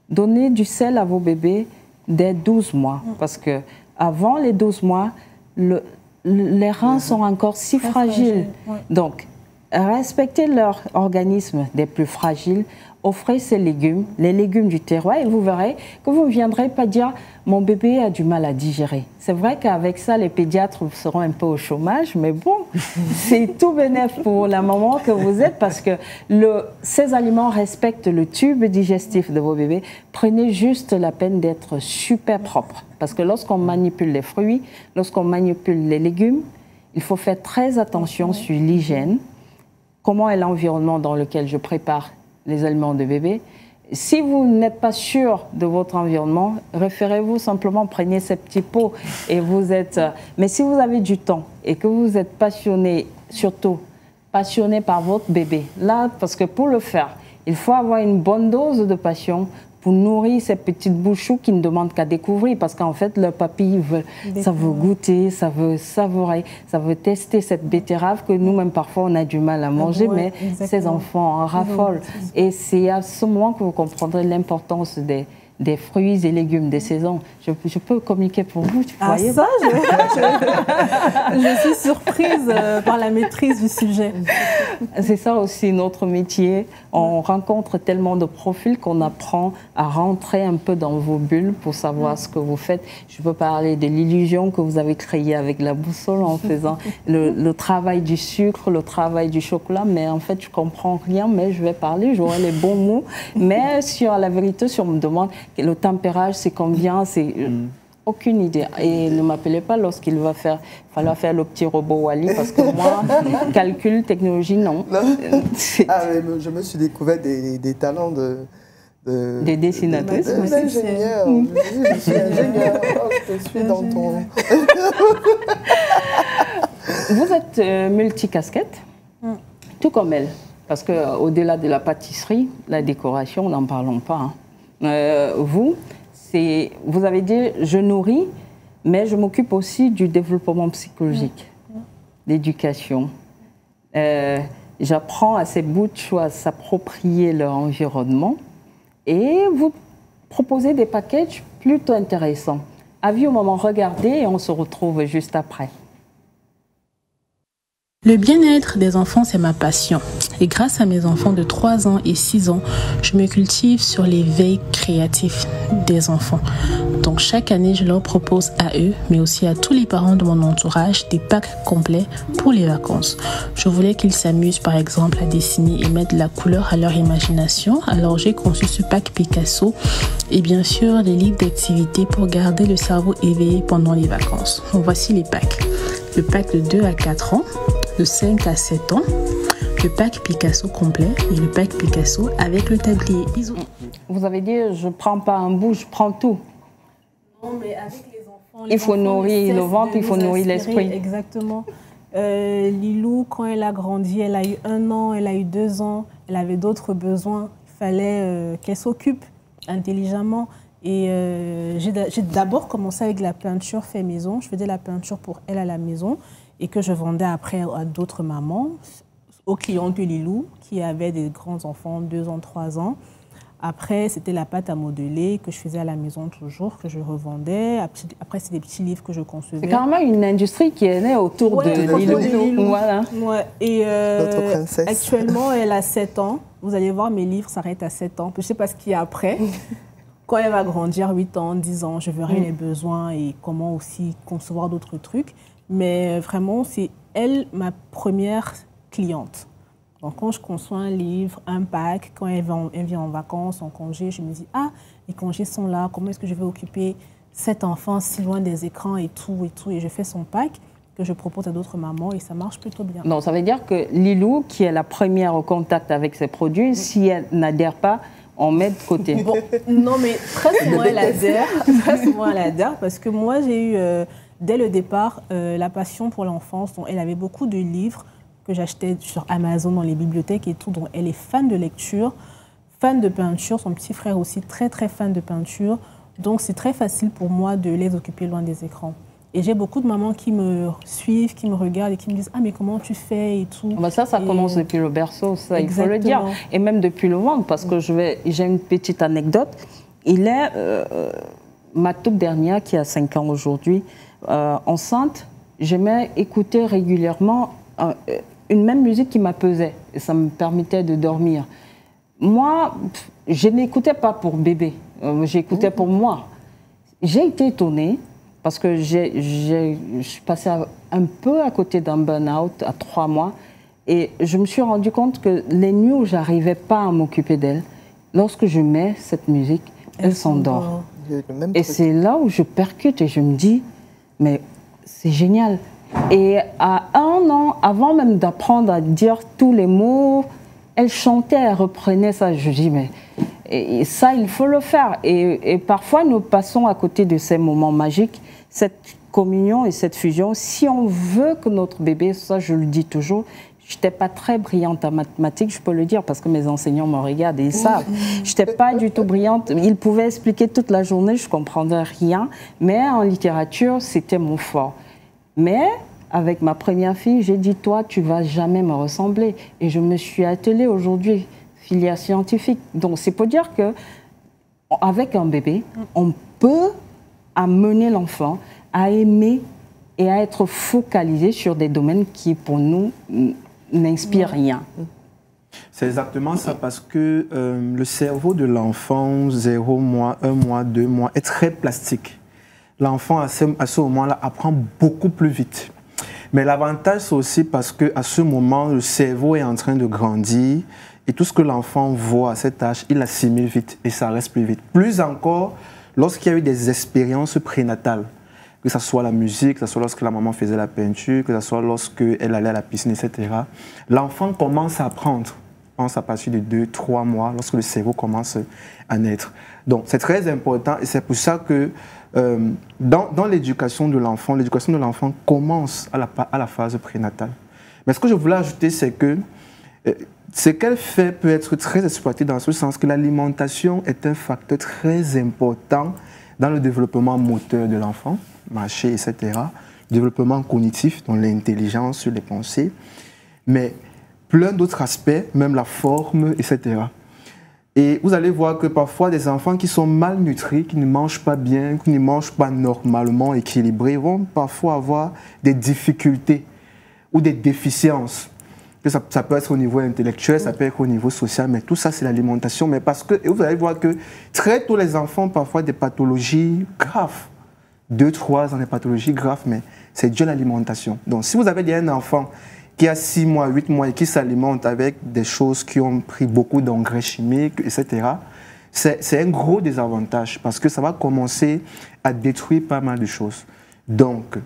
Donnez du sel à vos bébés dès 12 mois, parce que avant les 12 mois, les reins sont encore si fragiles. Donc, respectez leur organisme des plus fragiles, offrez ces légumes, les légumes du terroir, et vous verrez que vous ne viendrez pas dire « mon bébé a du mal à digérer ». C'est vrai qu'avec ça, les pédiatres seront un peu au chômage, mais bon, c'est tout bénef pour la maman que vous êtes, parce que ces aliments respectent le tube digestif de vos bébés. Prenez juste la peine d'être super propre, parce que lorsqu'on manipule les fruits, lorsqu'on manipule les légumes, il faut faire très attention sur l'hygiène. Comment est l'environnement dans lequel je prépare les aliments de bébé? Si vous n'êtes pas sûr de votre environnement, référez-vous simplement, prenez ces petits pots et vous êtes... Mais si vous avez du temps et que vous êtes passionné, surtout passionné par votre bébé, là, parce que pour le faire, il faut avoir une bonne dose de passion pour nourrir ces petites bouchous qui ne demandent qu'à découvrir, parce qu'en fait, leur papille, ça veut goûter, ça veut savourer, ça veut tester cette betterave que nous-mêmes, parfois, on a du mal à manger, mais ces enfants en raffolent. Et c'est à ce moment que vous comprendrez l'importance des fruits et légumes des saisons. Je peux communiquer pour vous, tu voyez? Ça, je suis surprise par la maîtrise du sujet. C'est ça aussi notre métier. On rencontre tellement de profils qu'on apprend à rentrer un peu dans vos bulles pour savoir ce que vous faites. Je peux parler de l'illusion que vous avez créée avec la boussole en faisant le travail du sucre, le travail du chocolat, mais en fait, je comprends rien, mais je vais parler, j'aurai les bons mots. Mais sur la vérité, si on me demande le tempérage, c'est combien, c'est aucune idée. Et ne m'appelez pas lorsqu'il va falloir faire le petit robot Wally, parce que moi, calcul, technologie, non. Je me suis découvert des talents des dessinatrices. Ingénieur. Je suis ingénieur. Je suis dans ton... Vous êtes multicasquette, tout comme elle. Parce qu'au-delà de la pâtisserie, la décoration, n'en parlons pas. Vous avez dit, je nourris, mais je m'occupe aussi du développement psychologique, d'éducation. J'apprends à ces bouts de choix à s'approprier leur environnement et vous proposez des packages plutôt intéressants. Avis au moment, regardez et on se retrouve juste après. Le bien-être des enfants, c'est ma passion. Et grâce à mes enfants de 3 ans et 6 ans, je me cultive sur l'éveil créatif des enfants. Donc chaque année, je leur propose à eux, mais aussi à tous les parents de mon entourage, des packs complets pour les vacances. Je voulais qu'ils s'amusent par exemple à dessiner et mettre de la couleur à leur imagination. Alors j'ai conçu ce pack Picasso et bien sûr des livres d'activités pour garder le cerveau éveillé pendant les vacances. Donc voici les packs. Le pack de 2 à 4 ans, de 5 à 7 ans, le pack Picasso complet et le pack Picasso avec le tablier ISO. Vous avez dit, je ne prends pas un bout, je prends tout. Non, mais avec les enfants... Il faut nourrir le ventre, il faut nourrir l'esprit. Exactement. Lilou, quand elle a grandi, elle a eu 1 an, elle a eu 2 ans, elle avait d'autres besoins. Il fallait qu'elle s'occupe intelligemment. Et j'ai d'abord commencé avec la peinture fait maison. Je faisais la peinture pour elle à la maison et que je vendais après à d'autres mamans, aux clients de Lilou qui avaient des grands enfants, 2 ans, 3 ans. Après, c'était la pâte à modeler que je faisais à la maison toujours, que je revendais. Après, c'est des petits livres que je concevais. C'est carrément une industrie qui est née autour de Lilou. Voilà. Ouais. Et actuellement, elle a 7 ans. Vous allez voir, mes livres s'arrêtent à 7 ans. Je ne sais pas ce qu'il y a après. Quand elle va grandir, 8 ans, 10 ans, je verrai les besoins et comment aussi concevoir d'autres trucs. Mais vraiment, c'est elle ma première cliente. Donc, quand je conçois un livre, un pack, quand elle vient en vacances, en congé, je me dis, ah, les congés sont là, comment est-ce que je vais occuper cet enfant si loin des écrans et tout. Et je fais son pack que je propose à d'autres mamans et ça marche plutôt bien. Donc, ça veut dire que Lilou, qui est la première au contact avec ses produits, si elle n'adhère pas, on met de côté. Bon, non, mais très souvent elle adhère parce que moi, j'ai eu, dès le départ, la passion pour l'enfance. Donc, elle avait beaucoup de livres que j'achetais sur Amazon, dans les bibliothèques et tout. Donc, elle est fan de lecture, fan de peinture. Son petit frère aussi, très, très fan de peinture. Donc, c'est très facile pour moi de les occuper loin des écrans. Et j'ai beaucoup de mamans qui me suivent, qui me regardent et qui me disent « Ah, mais comment tu fais ?» et tout. Bah ça commence depuis le berceau, ça, il faut le dire. Et même depuis le ventre, parce que j'ai une petite anecdote. Il est ma toute dernière, qui a 5 ans aujourd'hui, enceinte. J'aimais écouter régulièrement une même musique qui m'apaisait et ça me permettait de dormir. Moi, je n'écoutais pas pour bébé, j'écoutais pour moi. J'ai été étonnée parce que je suis passée un peu à côté d'un burn-out à 3 mois et je me suis rendu compte que les nuits où je n'arrivais pas à m'occuper d'elle, lorsque je mets cette musique, elle s'endort. Et c'est là où je percute et je me dis, mais c'est génial. Et à 1 an, avant même d'apprendre à dire tous les mots, elle chantait, elle reprenait ça. Je dis, mais et ça, il faut le faire. Et parfois, nous passons à côté de ces moments magiques, cette communion et cette fusion. Si on veut que notre bébé, ça je le dis toujours, je n'étais pas très brillante en mathématiques, je peux le dire, parce que mes enseignants me regardent et ils savent. Je n'étais pas du tout brillante. Ils pouvaient expliquer toute la journée, je ne comprenais rien. Mais en littérature, c'était mon fort. Mais avec ma première fille, j'ai dit, toi, tu ne vas jamais me ressembler. Et je me suis attelée aujourd'hui, filière scientifique. Donc, c'est pour dire qu'avec un bébé, on peut amener l'enfant à aimer et à être focalisé sur des domaines qui, pour nous, n'inspirent rien. C'est exactement ça, parce que le cerveau de l'enfant, 0 mois, 1 mois, 2 mois, est très plastique. L'enfant, à ce moment-là, apprend beaucoup plus vite. Mais l'avantage, c'est aussi parce qu'à ce moment, le cerveau est en train de grandir et tout ce que l'enfant voit à cet âge, il assimile vite et ça reste plus vite. Plus encore, lorsqu'il y a eu des expériences prénatales, que ce soit la musique, que ce soit lorsque la maman faisait la peinture, que ce soit lorsqu'elle allait à la piscine, etc., l'enfant commence à apprendre. Je pense à partir de 2-3 mois, lorsque le cerveau commence à naître. Donc, c'est très important et c'est pour ça que dans l'éducation de l'enfant commence à la phase prénatale. Mais ce que je voulais ajouter, c'est que ce qu'elle fait peut être très exploité dans ce sens que l'alimentation est un facteur très important dans le développement moteur de l'enfant, marcher, etc., développement cognitif, dans l'intelligence, les pensées, mais plein d'autres aspects, même la forme, etc. Et vous allez voir que parfois des enfants qui sont malnutris, qui ne mangent pas bien, qui ne mangent pas normalement équilibrés, vont parfois avoir des difficultés ou des déficiences. Ça peut être au niveau intellectuel, ça peut être au niveau social, mais tout ça c'est l'alimentation. Mais parce que, et vous allez voir que très tôt les enfants ont parfois des pathologies graves. 2-3 ans des pathologies graves, mais c'est dû à l'alimentation. Donc si vous avez un enfant qui a 6 mois, 8 mois et qui s'alimente avec des choses qui ont pris beaucoup d'engrais chimiques, etc., c'est un gros désavantage parce que ça va commencer à détruire pas mal de choses. Donc,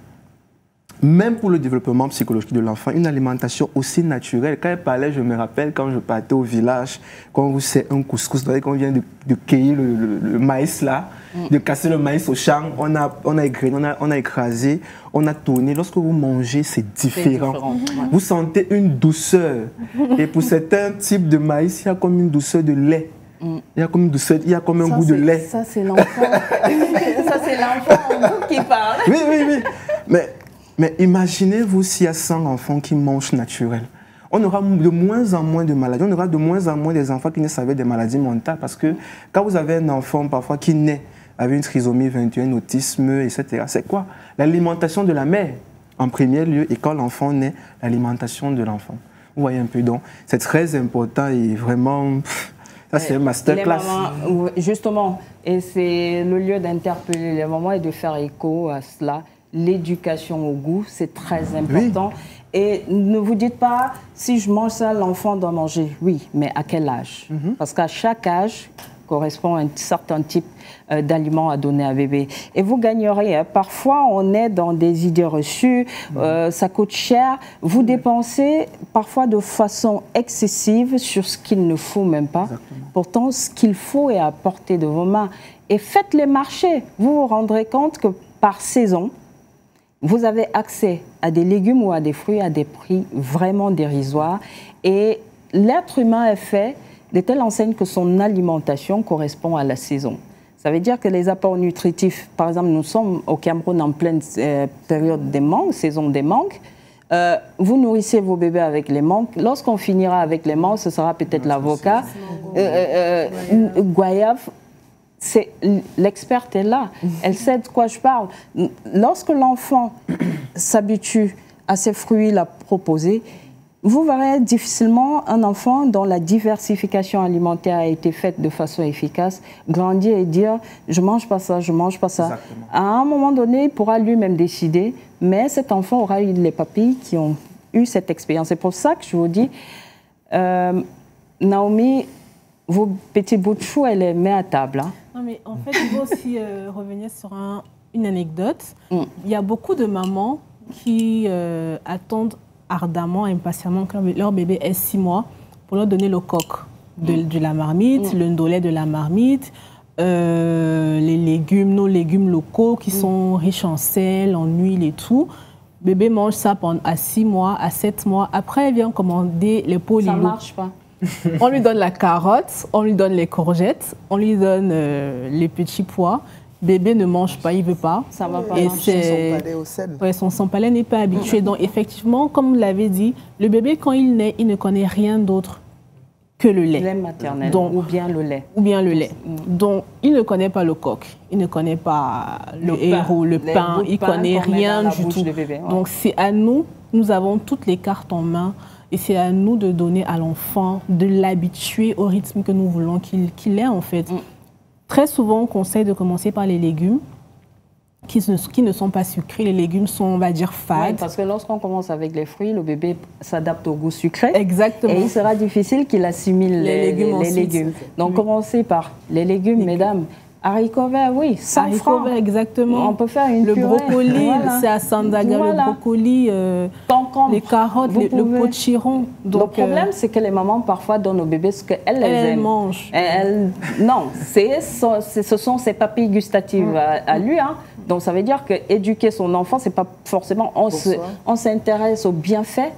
même pour le développement psychologique de l'enfant, une alimentation aussi naturelle. Quand elle parlait, je me rappelle quand je partais au village, quand on sait un couscous, quand on vient de cueillir le maïs là, de casser le maïs au champ, on a égrené, on a écrasé, on a tourné. Lorsque vous mangez, c'est différent. Vous sentez une douceur. Et pour certains types de maïs, il y a comme une douceur de lait. Il y a comme une douceur, il y a comme un goût de lait. Ça, c'est l'enfant. Ça, c'est l'enfant qui parle. Oui, oui, oui. Mais imaginez-vous s'il y a 100 enfants qui mangent naturel. On aura de moins en moins de maladies. On aura de moins en moins des enfants qui naissent avec des maladies mentales. Parce que quand vous avez un enfant parfois qui naît avec une trisomie 21, autisme, etc., c'est quoi? L'alimentation de la mère en premier lieu. Et quand l'enfant naît, l'alimentation de l'enfant. Vous voyez un peu, donc c'est très important et vraiment... Ça, c'est un masterclass. Justement, et c'est le lieu d'interpeller les mamans et de faire écho à cela. L'éducation au goût, c'est très important. Oui. Et ne vous dites pas, si je mange ça, l'enfant doit manger. Oui, mais à quel âge? Parce qu'à chaque âge correspond à un certain type d'aliments à donner à bébé. Et vous gagnerez. Hein. Parfois, on est dans des idées reçues, ça coûte cher. Vous dépensez parfois de façon excessive sur ce qu'il ne faut même pas. Exactement. Pourtant, ce qu'il faut est à portée de vos mains. Et faites les marchés. Vous vous rendrez compte que par saison, vous avez accès à des légumes ou à des fruits à des prix vraiment dérisoires. Et l'être humain est fait de telle enseigne que son alimentation correspond à la saison. Ça veut dire que les apports nutritifs, par exemple, nous sommes au Cameroun en pleine période des mangues, saison des mangues. Vous nourrissez vos bébés avec les mangues. Lorsqu'on finira avec les mangues, ce sera peut-être l'avocat, goyave. L'experte est là, elle sait de quoi je parle. Lorsque l'enfant s'habitue à ces fruits-là proposés, vous verrez difficilement un enfant dont la diversification alimentaire a été faite de façon efficace grandir et dire « je ne mange pas ça, je ne mange pas ça ». À un moment donné, il pourra lui-même décider, mais cet enfant aura eu les papilles qui ont eu cette expérience. C'est pour ça que je vous dis, Naomi, vos petits bouts de chou, elle les met à table. Hein. Non, mais en fait, il faut aussi revenir sur une anecdote. Il y a beaucoup de mamans qui attendent ardemment, impatiemment que leur bébé ait 6 mois pour leur donner le coq de la marmite, le ndolé de la marmite, les légumes, nos légumes locaux qui sont riches en sel, en huile et tout. Bébé mange ça à 6 mois, à 7 mois. Après, elle vient commander les pots lilo. Ça ne marche pas. On lui donne la carotte, on lui donne les courgettes, on lui donne les petits pois. Bébé ne mange pas, il ne veut pas. Ça va pas marcher. Son palais au sel. Ouais, son palais n'est pas habitué. Donc effectivement, comme vous l'avez dit, le bébé quand il naît, il ne connaît rien d'autre que le lait. Le lait maternel, ou bien le lait. Ou bien le lait. Donc il ne connaît pas le coq, il ne connaît pas le héros, le pain, il ne connaît rien du tout. Bébé, ouais. Donc c'est à nous, nous avons toutes les cartes en main. Et c'est à nous de donner à l'enfant, de l'habituer au rythme que nous voulons qu'il ait en fait. Très souvent, on conseille de commencer par les légumes qui ne sont pas sucrés. Les légumes sont, on va dire, fades. Oui, parce que lorsqu'on commence avec les fruits, le bébé s'adapte au goût sucré. Exactement. Et il sera difficile qu'il assimile les légumes. Donc, commencez par les légumes, mesdames. Haricots verts, oui, 100 francs. Verts, exactement. On peut faire une purée. Brocoli, voilà. C'est à Sandaga, le brocoli, les carottes, le potiron. Donc, le problème, c'est que les mamans parfois donnent aux bébés ce qu'elles aiment. Mangent. Non, ce sont ses papilles gustatives à lui. Hein. Donc, ça veut dire qu'éduquer son enfant, c'est pas forcément... On s'intéresse aux bienfaits,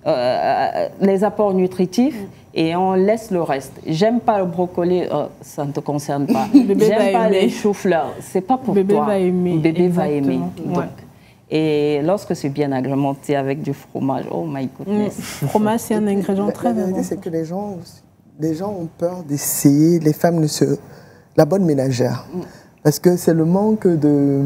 les apports nutritifs, et on laisse le reste. J'aime pas le brocoli, ça ne te concerne pas. J'aime pas les choux-fleurs, c'est pas pour bébé toi. Va aimer. Bébé va aimer. Donc, et lorsque c'est bien agrémenté avec du fromage, oh my goodness. Fromage, c'est un ingrédient très important. La vérité, c'est que les gens ont peur d'essayer, les femmes la bonne ménagère. Parce que c'est le manque de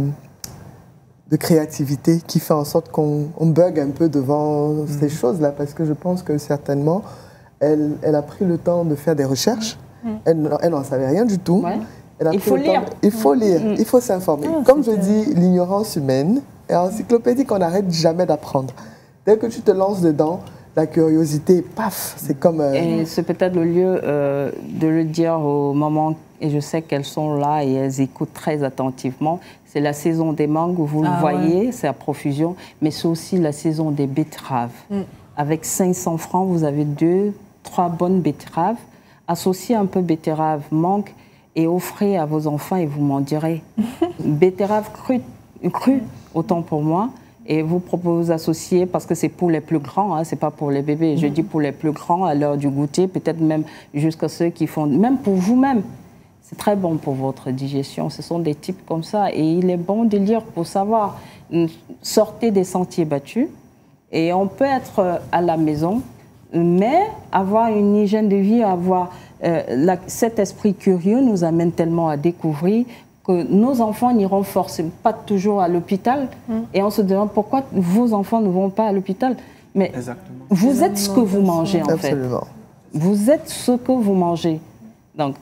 créativité qui fait en sorte qu'on bug un peu devant ces choses-là. Parce que je pense que certainement, elle a pris le temps de faire des recherches. Elle n'en savait rien du tout. Ouais. Il faut lire. Il faut lire, il faut s'informer. Comme je dis, l'ignorance humaine est encyclopédique, on n'arrête jamais d'apprendre. Dès que tu te lances dedans, la curiosité, paf, c'est comme... Et c'est peut-être le lieu de le dire aux mamans, et je sais qu'elles sont là et elles écoutent très attentivement. C'est la saison des mangues, vous le voyez, c'est à profusion, mais c'est aussi la saison des betteraves. Avec 500 francs, vous avez 2-3 bonnes betteraves. Associez un peu betterave, mangue et offrez à vos enfants et vous m'en direz. Betterave crue, autant pour moi. Et vous proposez associer, parce que c'est pour les plus grands, hein, c'est pas pour les bébés. Je dis pour les plus grands, à l'heure du goûter, peut-être même jusqu'à ceux qui font, même pour vous-même. C'est très bon pour votre digestion. Ce sont des types comme ça. Et il est bon de lire pour savoir. Sortez des sentiers battus. Et on peut être à la maison, mais avoir une hygiène de vie, avoir cet esprit curieux nous amène tellement à découvrir que nos enfants n'iront forcément pas toujours à l'hôpital. Et on se demande pourquoi vos enfants ne vont pas à l'hôpital. Mais vous êtes ce que vous mangez, en fait. Vous êtes ce que vous mangez. Donc,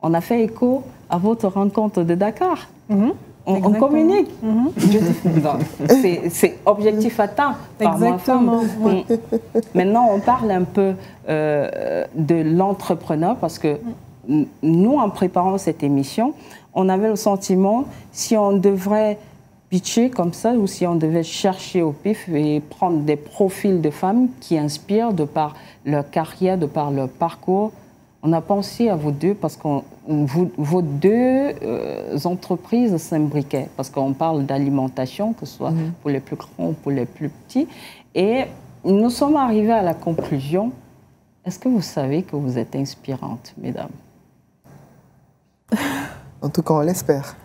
on a fait écho à votre rencontre de Dakar. On communique. C'est objectif atteint par ma femme. Maintenant, on parle un peu de l'entrepreneur parce que nous, en préparant cette émission, on avait le sentiment, si on devrait pitcher comme ça ou si on devait chercher au pif et prendre des profils de femmes qui inspirent de par leur carrière, de par leur parcours, on a pensé à vous deux parce que vos deux entreprises s'imbriquaient, parce qu'on parle d'alimentation, que ce soit pour les plus grands ou pour les plus petits. Et nous sommes arrivés à la conclusion, est-ce que vous savez que vous êtes inspirantes, mesdames? En tout cas, on l'espère.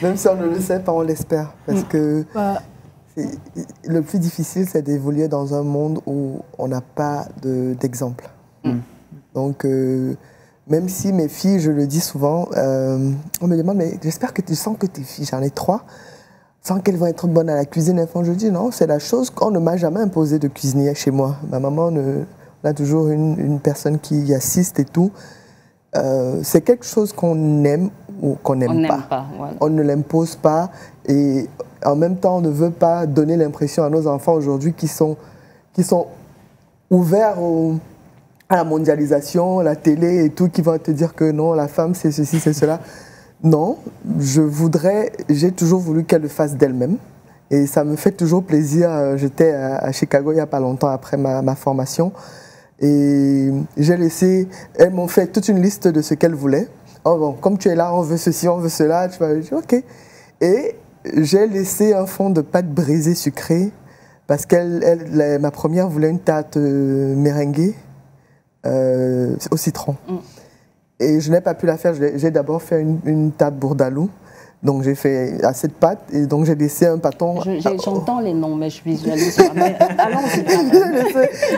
Même si on ne le sait pas, on l'espère. Parce que le plus difficile, c'est d'évoluer dans un monde où on n'a pas d'exemple. Donc, même si mes filles, je le dis souvent, on me demande, mais j'espère que tu sens que tes filles, j'en ai 3, sans qu'elles vont être bonnes à la cuisine. Enfin, je dis non, c'est la chose qu'on ne m'a jamais imposé de cuisiner chez moi. Ma maman, on a toujours une personne qui assiste et tout. C'est quelque chose qu'on aime ou qu'on n'aime pas. Voilà. On ne l'impose pas et en même temps, on ne veut pas donner l'impression à nos enfants aujourd'hui qui sont ouverts à la mondialisation, la télé et tout, qui vont te dire que non, la femme c'est ceci, c'est cela. Non, j'ai toujours voulu qu'elle le fasse d'elle-même et ça me fait toujours plaisir. J'étais à Chicago il n'y a pas longtemps après ma formation et elles m'ont fait toute une liste de ce qu'elles voulaient. Oh bon, comme tu es là, on veut ceci, on veut cela. Tu vas dire ok. Et j'ai laissé un fond de pâte brisée sucrée parce ma première voulait une tarte meringuée au citron. Et je n'ai pas pu la faire. J'ai d'abord fait une tarte bourdalou. Donc j'ai fait assez de pâte et donc j'ai laissé un pâton. J'entends les noms, mais je visualise pas. Mais allons-y.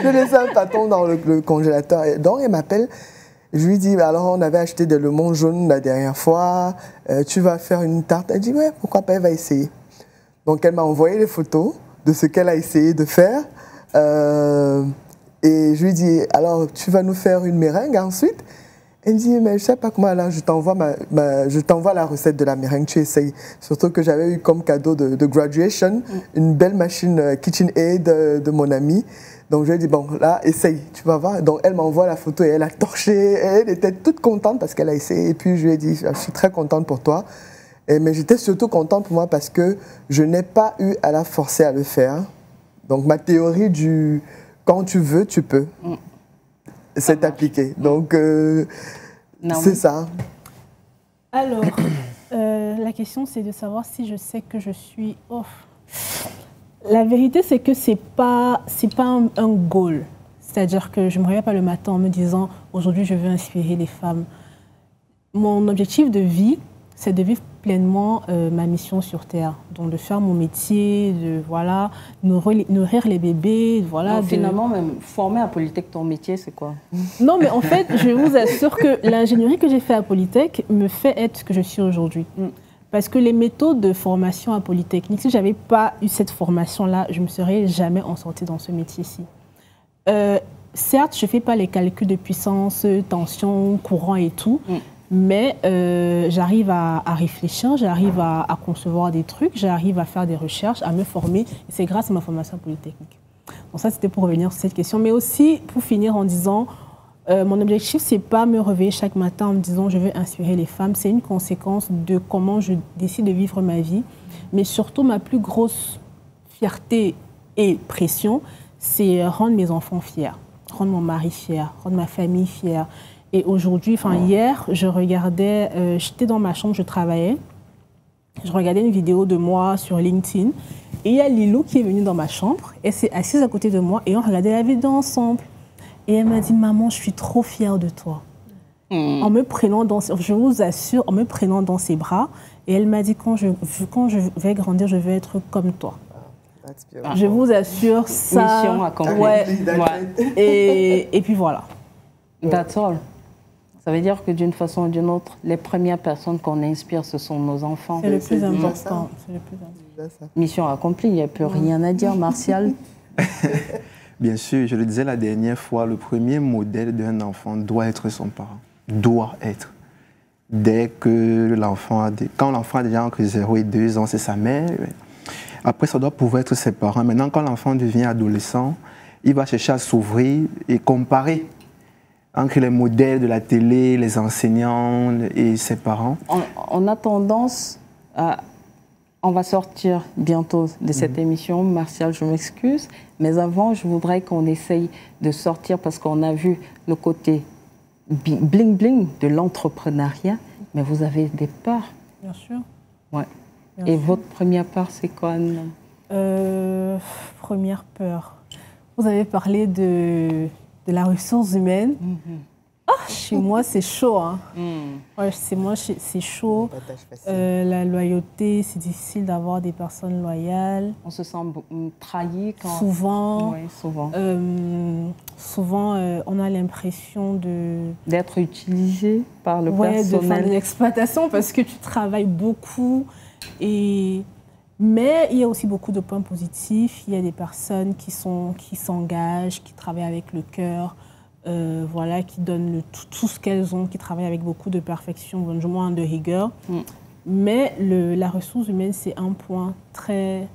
J'ai laissé un pâton dans le congélateur. Et donc elle m'appelle. Je lui dis, alors on avait acheté des Le Monde Jaune la dernière fois. Tu vas faire une tarte. Elle dit, ouais, pourquoi pas, elle va essayer. Donc elle m'a envoyé les photos de ce qu'elle a essayé de faire. Et je lui dis, alors tu vas nous faire une meringue ensuite. Elle me dit, mais je ne sais pas comment, là, je t'envoie la recette de la meringue, tu essayes. Surtout que j'avais eu comme cadeau de graduation une belle machine KitchenAid de mon ami. Donc je lui ai dit, bon, là, essaye, tu vas voir. Donc elle m'envoie la photo et elle a torché. Et elle était toute contente parce qu'elle a essayé. Et puis je lui ai dit, je suis très contente pour toi. Mais j'étais surtout contente pour moi parce que je n'ai pas eu à la forcer à le faire. Donc ma théorie du quand tu veux, tu peux. C'est appliqué. Donc, c'est ça. Alors, la question, c'est de savoir si je sais que je suis off. La vérité, c'est que c'est pas un goal. C'est-à-dire que je ne me réveille pas le matin en me disant « Aujourd'hui, je veux inspirer les femmes ». Mon objectif de vie, c'est de vivre pleinement ma mission sur Terre. Donc, de faire mon métier, de nourrir les bébés. Voilà, finalement, même former à Polytech, ton métier, c'est quoi? Non, mais en fait, je vous assure que l'ingénierie que j'ai fait à Polytech me fait être ce que je suis aujourd'hui. Parce que les méthodes de formation à Polytechnique, si je n'avais pas eu cette formation-là, je ne me serais jamais en sortie dans ce métier-ci. Certes, je ne fais pas les calculs de puissance, tension, courant et tout, mais j'arrive à réfléchir, j'arrive à concevoir des trucs, j'arrive à faire des recherches, à me former. C'est grâce à ma formation à Polytechnique. Donc ça, c'était pour revenir sur cette question. Mais aussi, pour finir en disant, mon objectif, ce n'est pas me réveiller chaque matin en me disant je veux inspirer les femmes. C'est une conséquence de comment je décide de vivre ma vie. Mais surtout, ma plus grosse fierté et pression, c'est rendre mes enfants fiers, rendre mon mari fier, rendre ma famille fière. Et aujourd'hui, hier, je regardais, j'étais dans ma chambre, je travaillais. Je regardais une vidéo de moi sur LinkedIn. Et il y a Lilou qui est venue dans ma chambre. Elle s'est assise à côté de moi et on regardait la vidéo ensemble. Et elle m'a dit, maman, je suis trop fière de toi. En me prenant je vous assure, en me prenant dans ses bras. Et elle m'a dit, quand je vais grandir, je veux être comme toi. Je vous assure, ça... Mission accomplie. Ouais. Et puis voilà. That's all. Ça veut dire que d'une façon ou d'une autre, les premières personnes qu'on inspire, ce sont nos enfants. C'est le plus important. Mission accomplie, il n'y a plus rien à dire. Martial? Bien sûr, je le disais la dernière fois, le premier modèle d'un enfant doit être son parent. Doit être. Dès que quand l'enfant a déjà entre 0 et 2 ans, c'est sa mère. Après, ça doit pouvoir être ses parents. Maintenant, quand l'enfant devient adolescent, il va chercher à s'ouvrir et comparer entre les modèles de la télé, les enseignants et ses parents. On a tendance à... On va sortir bientôt de cette émission. Martial, je m'excuse. Mais avant, je voudrais qu'on essaye de sortir parce qu'on a vu le côté bling-bling de l'entrepreneuriat. Mais vous avez des peurs. Bien sûr. Ouais. Et votre première peur, c'est quoi, Anna? Première peur. Vous avez parlé de la ressource humaine. Chez moi, c'est chaud. Hein. Ouais, c'est chaud. La loyauté, c'est difficile d'avoir des personnes loyales. On se sent trahi quand... Souvent. Oui, souvent. Souvent, on a l'impression d'être utilisé par le personnel. De faire de l'exploitation parce que tu travailles beaucoup. Et Mais il y a aussi beaucoup de points positifs. Il y a des personnes qui s'engagent, qui travaillent avec le cœur, voilà, qui donnent tout ce qu'elles ont, qui travaillent avec beaucoup de perfection, du moins de rigueur. Mais la ressource humaine, c'est un point très,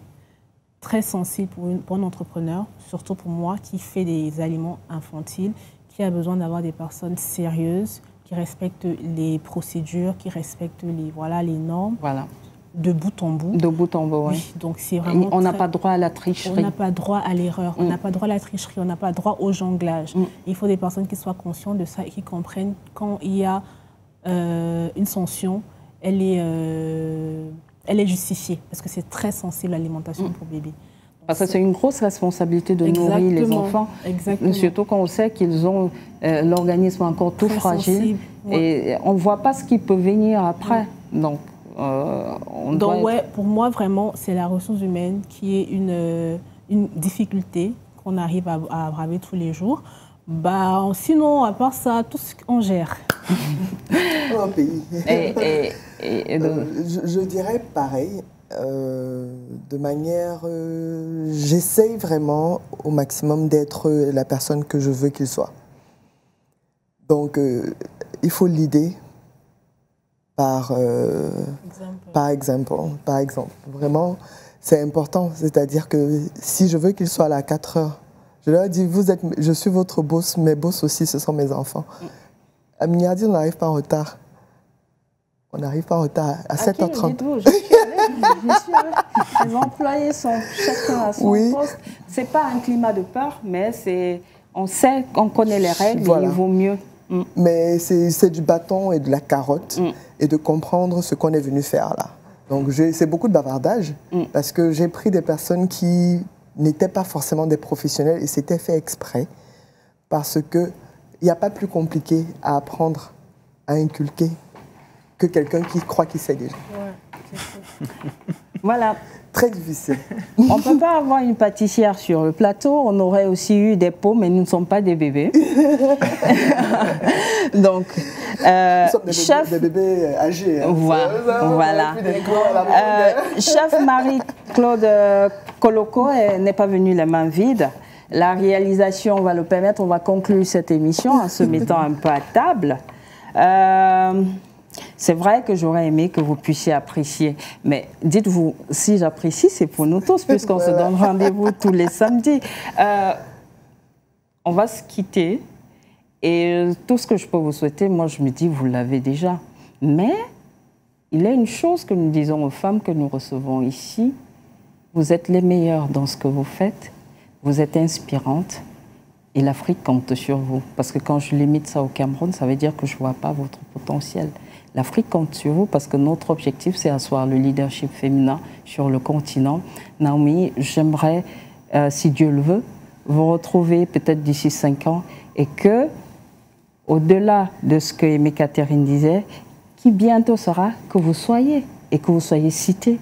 très sensible pour un entrepreneur, surtout pour moi qui fait des aliments infantiles, qui a besoin d'avoir des personnes sérieuses, qui respectent les procédures, qui respectent les normes. Voilà. De bout en bout. De bout en bout, oui. Donc c'est vraiment on n'a pas droit à la tricherie. On n'a pas droit à l'erreur, on n'a pas droit à la tricherie, on n'a pas droit au jonglage. Il faut des personnes qui soient conscientes de ça et qui comprennent quand il y a une sanction, elle est justifiée. Parce que c'est très sensible l'alimentation pour bébé. Parce que c'est une grosse responsabilité de nourrir les enfants. Exactement. Surtout quand on sait qu'ils ont l'organisme encore tout très fragile. Sensible, et on ne voit pas ce qui peut venir après. Donc, pour moi, vraiment, c'est la ressource humaine qui est une difficulté qu'on arrive à braver tous les jours. Sinon, à part ça, tout ce qu'on gère. Un pays. Je dirais pareil. De manière... j'essaye vraiment au maximum d'être la personne que je veux qu'il soit. Donc, il faut l'idée par exemple. Vraiment, c'est important. C'est-à-dire que si je veux qu'il soit là à 4 heures, je leur dis, je suis votre boss, mes boss aussi, ce sont mes enfants. À Mignardi, on n'arrive pas en retard. On n'arrive pas en retard à 7h30. Les employés sont chacun à son poste. Ce n'est pas un climat de peur, mais on sait, on connaît les règles, voilà. Il vaut mieux. Mais c'est du bâton et de la carotte et de comprendre ce qu'on est venu faire là. Donc c'est beaucoup de bavardage parce que j'ai pris des personnes qui n'étaient pas forcément des professionnels et c'était fait exprès parce qu'il n'y a pas plus compliqué à apprendre, à inculquer que quelqu'un qui croit qu'il sait déjà. Ouais, voilà. Très difficile. On ne peut pas avoir une pâtissière sur le plateau. On aurait aussi eu des pots, mais nous ne sommes pas des bébés. Donc, nous sommes des bébés âgés. Hein. Voilà. Chef Marie-Claude Koloko n'est pas venue les mains vides. La réalisation va le permettre. On va conclure cette émission en se mettant un peu à table. C'est vrai que j'aurais aimé que vous puissiez apprécier, mais dites-vous, si j'apprécie, c'est pour nous tous, puisqu'on se donne rendez-vous tous les samedis. On va se quitter, et tout ce que je peux vous souhaiter, moi je me dis, vous l'avez déjà. Mais il y a une chose que nous disons aux femmes que nous recevons ici, vous êtes les meilleures dans ce que vous faites, vous êtes inspirantes, et l'Afrique compte sur vous. Parce que quand je limite ça au Cameroun, ça veut dire que je ne vois pas votre potentiel. L'Afrique compte sur vous parce que notre objectif, c'est asseoir le leadership féminin sur le continent. Naomi, j'aimerais, si Dieu le veut, vous retrouver peut-être d'ici 5 ans et que, au-delà de ce que Aimé Catherine disait, qui bientôt sera que vous soyez et que vous soyez cité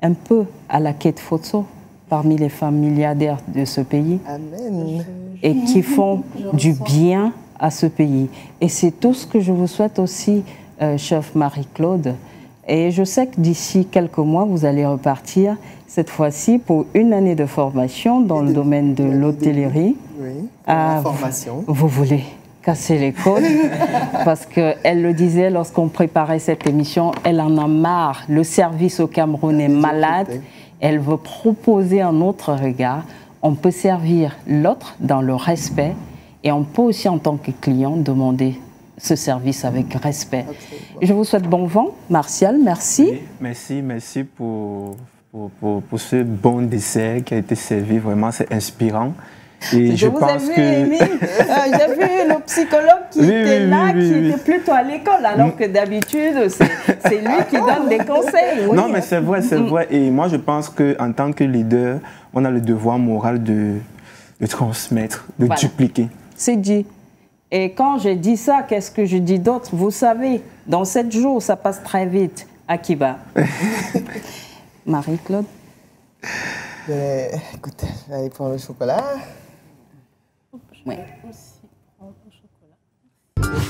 un peu à la Kate Fotso parmi les femmes milliardaires de ce pays. Amen. Et qui font du bien à ce pays. Et c'est tout ce que je vous souhaite aussi, chef Marie-Claude. Et je sais que d'ici quelques mois, vous allez repartir, cette fois-ci, pour une année de formation dans le domaine de l'hôtellerie. Oui, la formation. Vous voulez casser les côtes, parce qu'elle le disait lorsqu'on préparait cette émission, elle en a marre. Le service au Cameroun est malade. Elle veut proposer un autre regard. On peut servir l'autre dans le respect et on peut aussi, en tant que client, demander ce service avec respect. Absolument. Je vous souhaite bon vent. Martial, merci. Oui, merci pour ce bon dessert qui a été servi. Vraiment, c'est inspirant. Et je pense que... J'ai vu le psychologue qui était là, qui était plutôt à l'école, alors que d'habitude, c'est lui qui donne des conseils. Oui. Non, mais c'est vrai, c'est vrai. Et moi, je pense qu'en tant que leader, on a le devoir moral de transmettre, de dupliquer. C'est dit. Et quand je dis ça, qu'est-ce que je dis d'autre? Vous savez, dans 7 jours, ça passe très vite. Akiba. Marie-Claude. Écoute, je vais aller prendre le chocolat. Oui.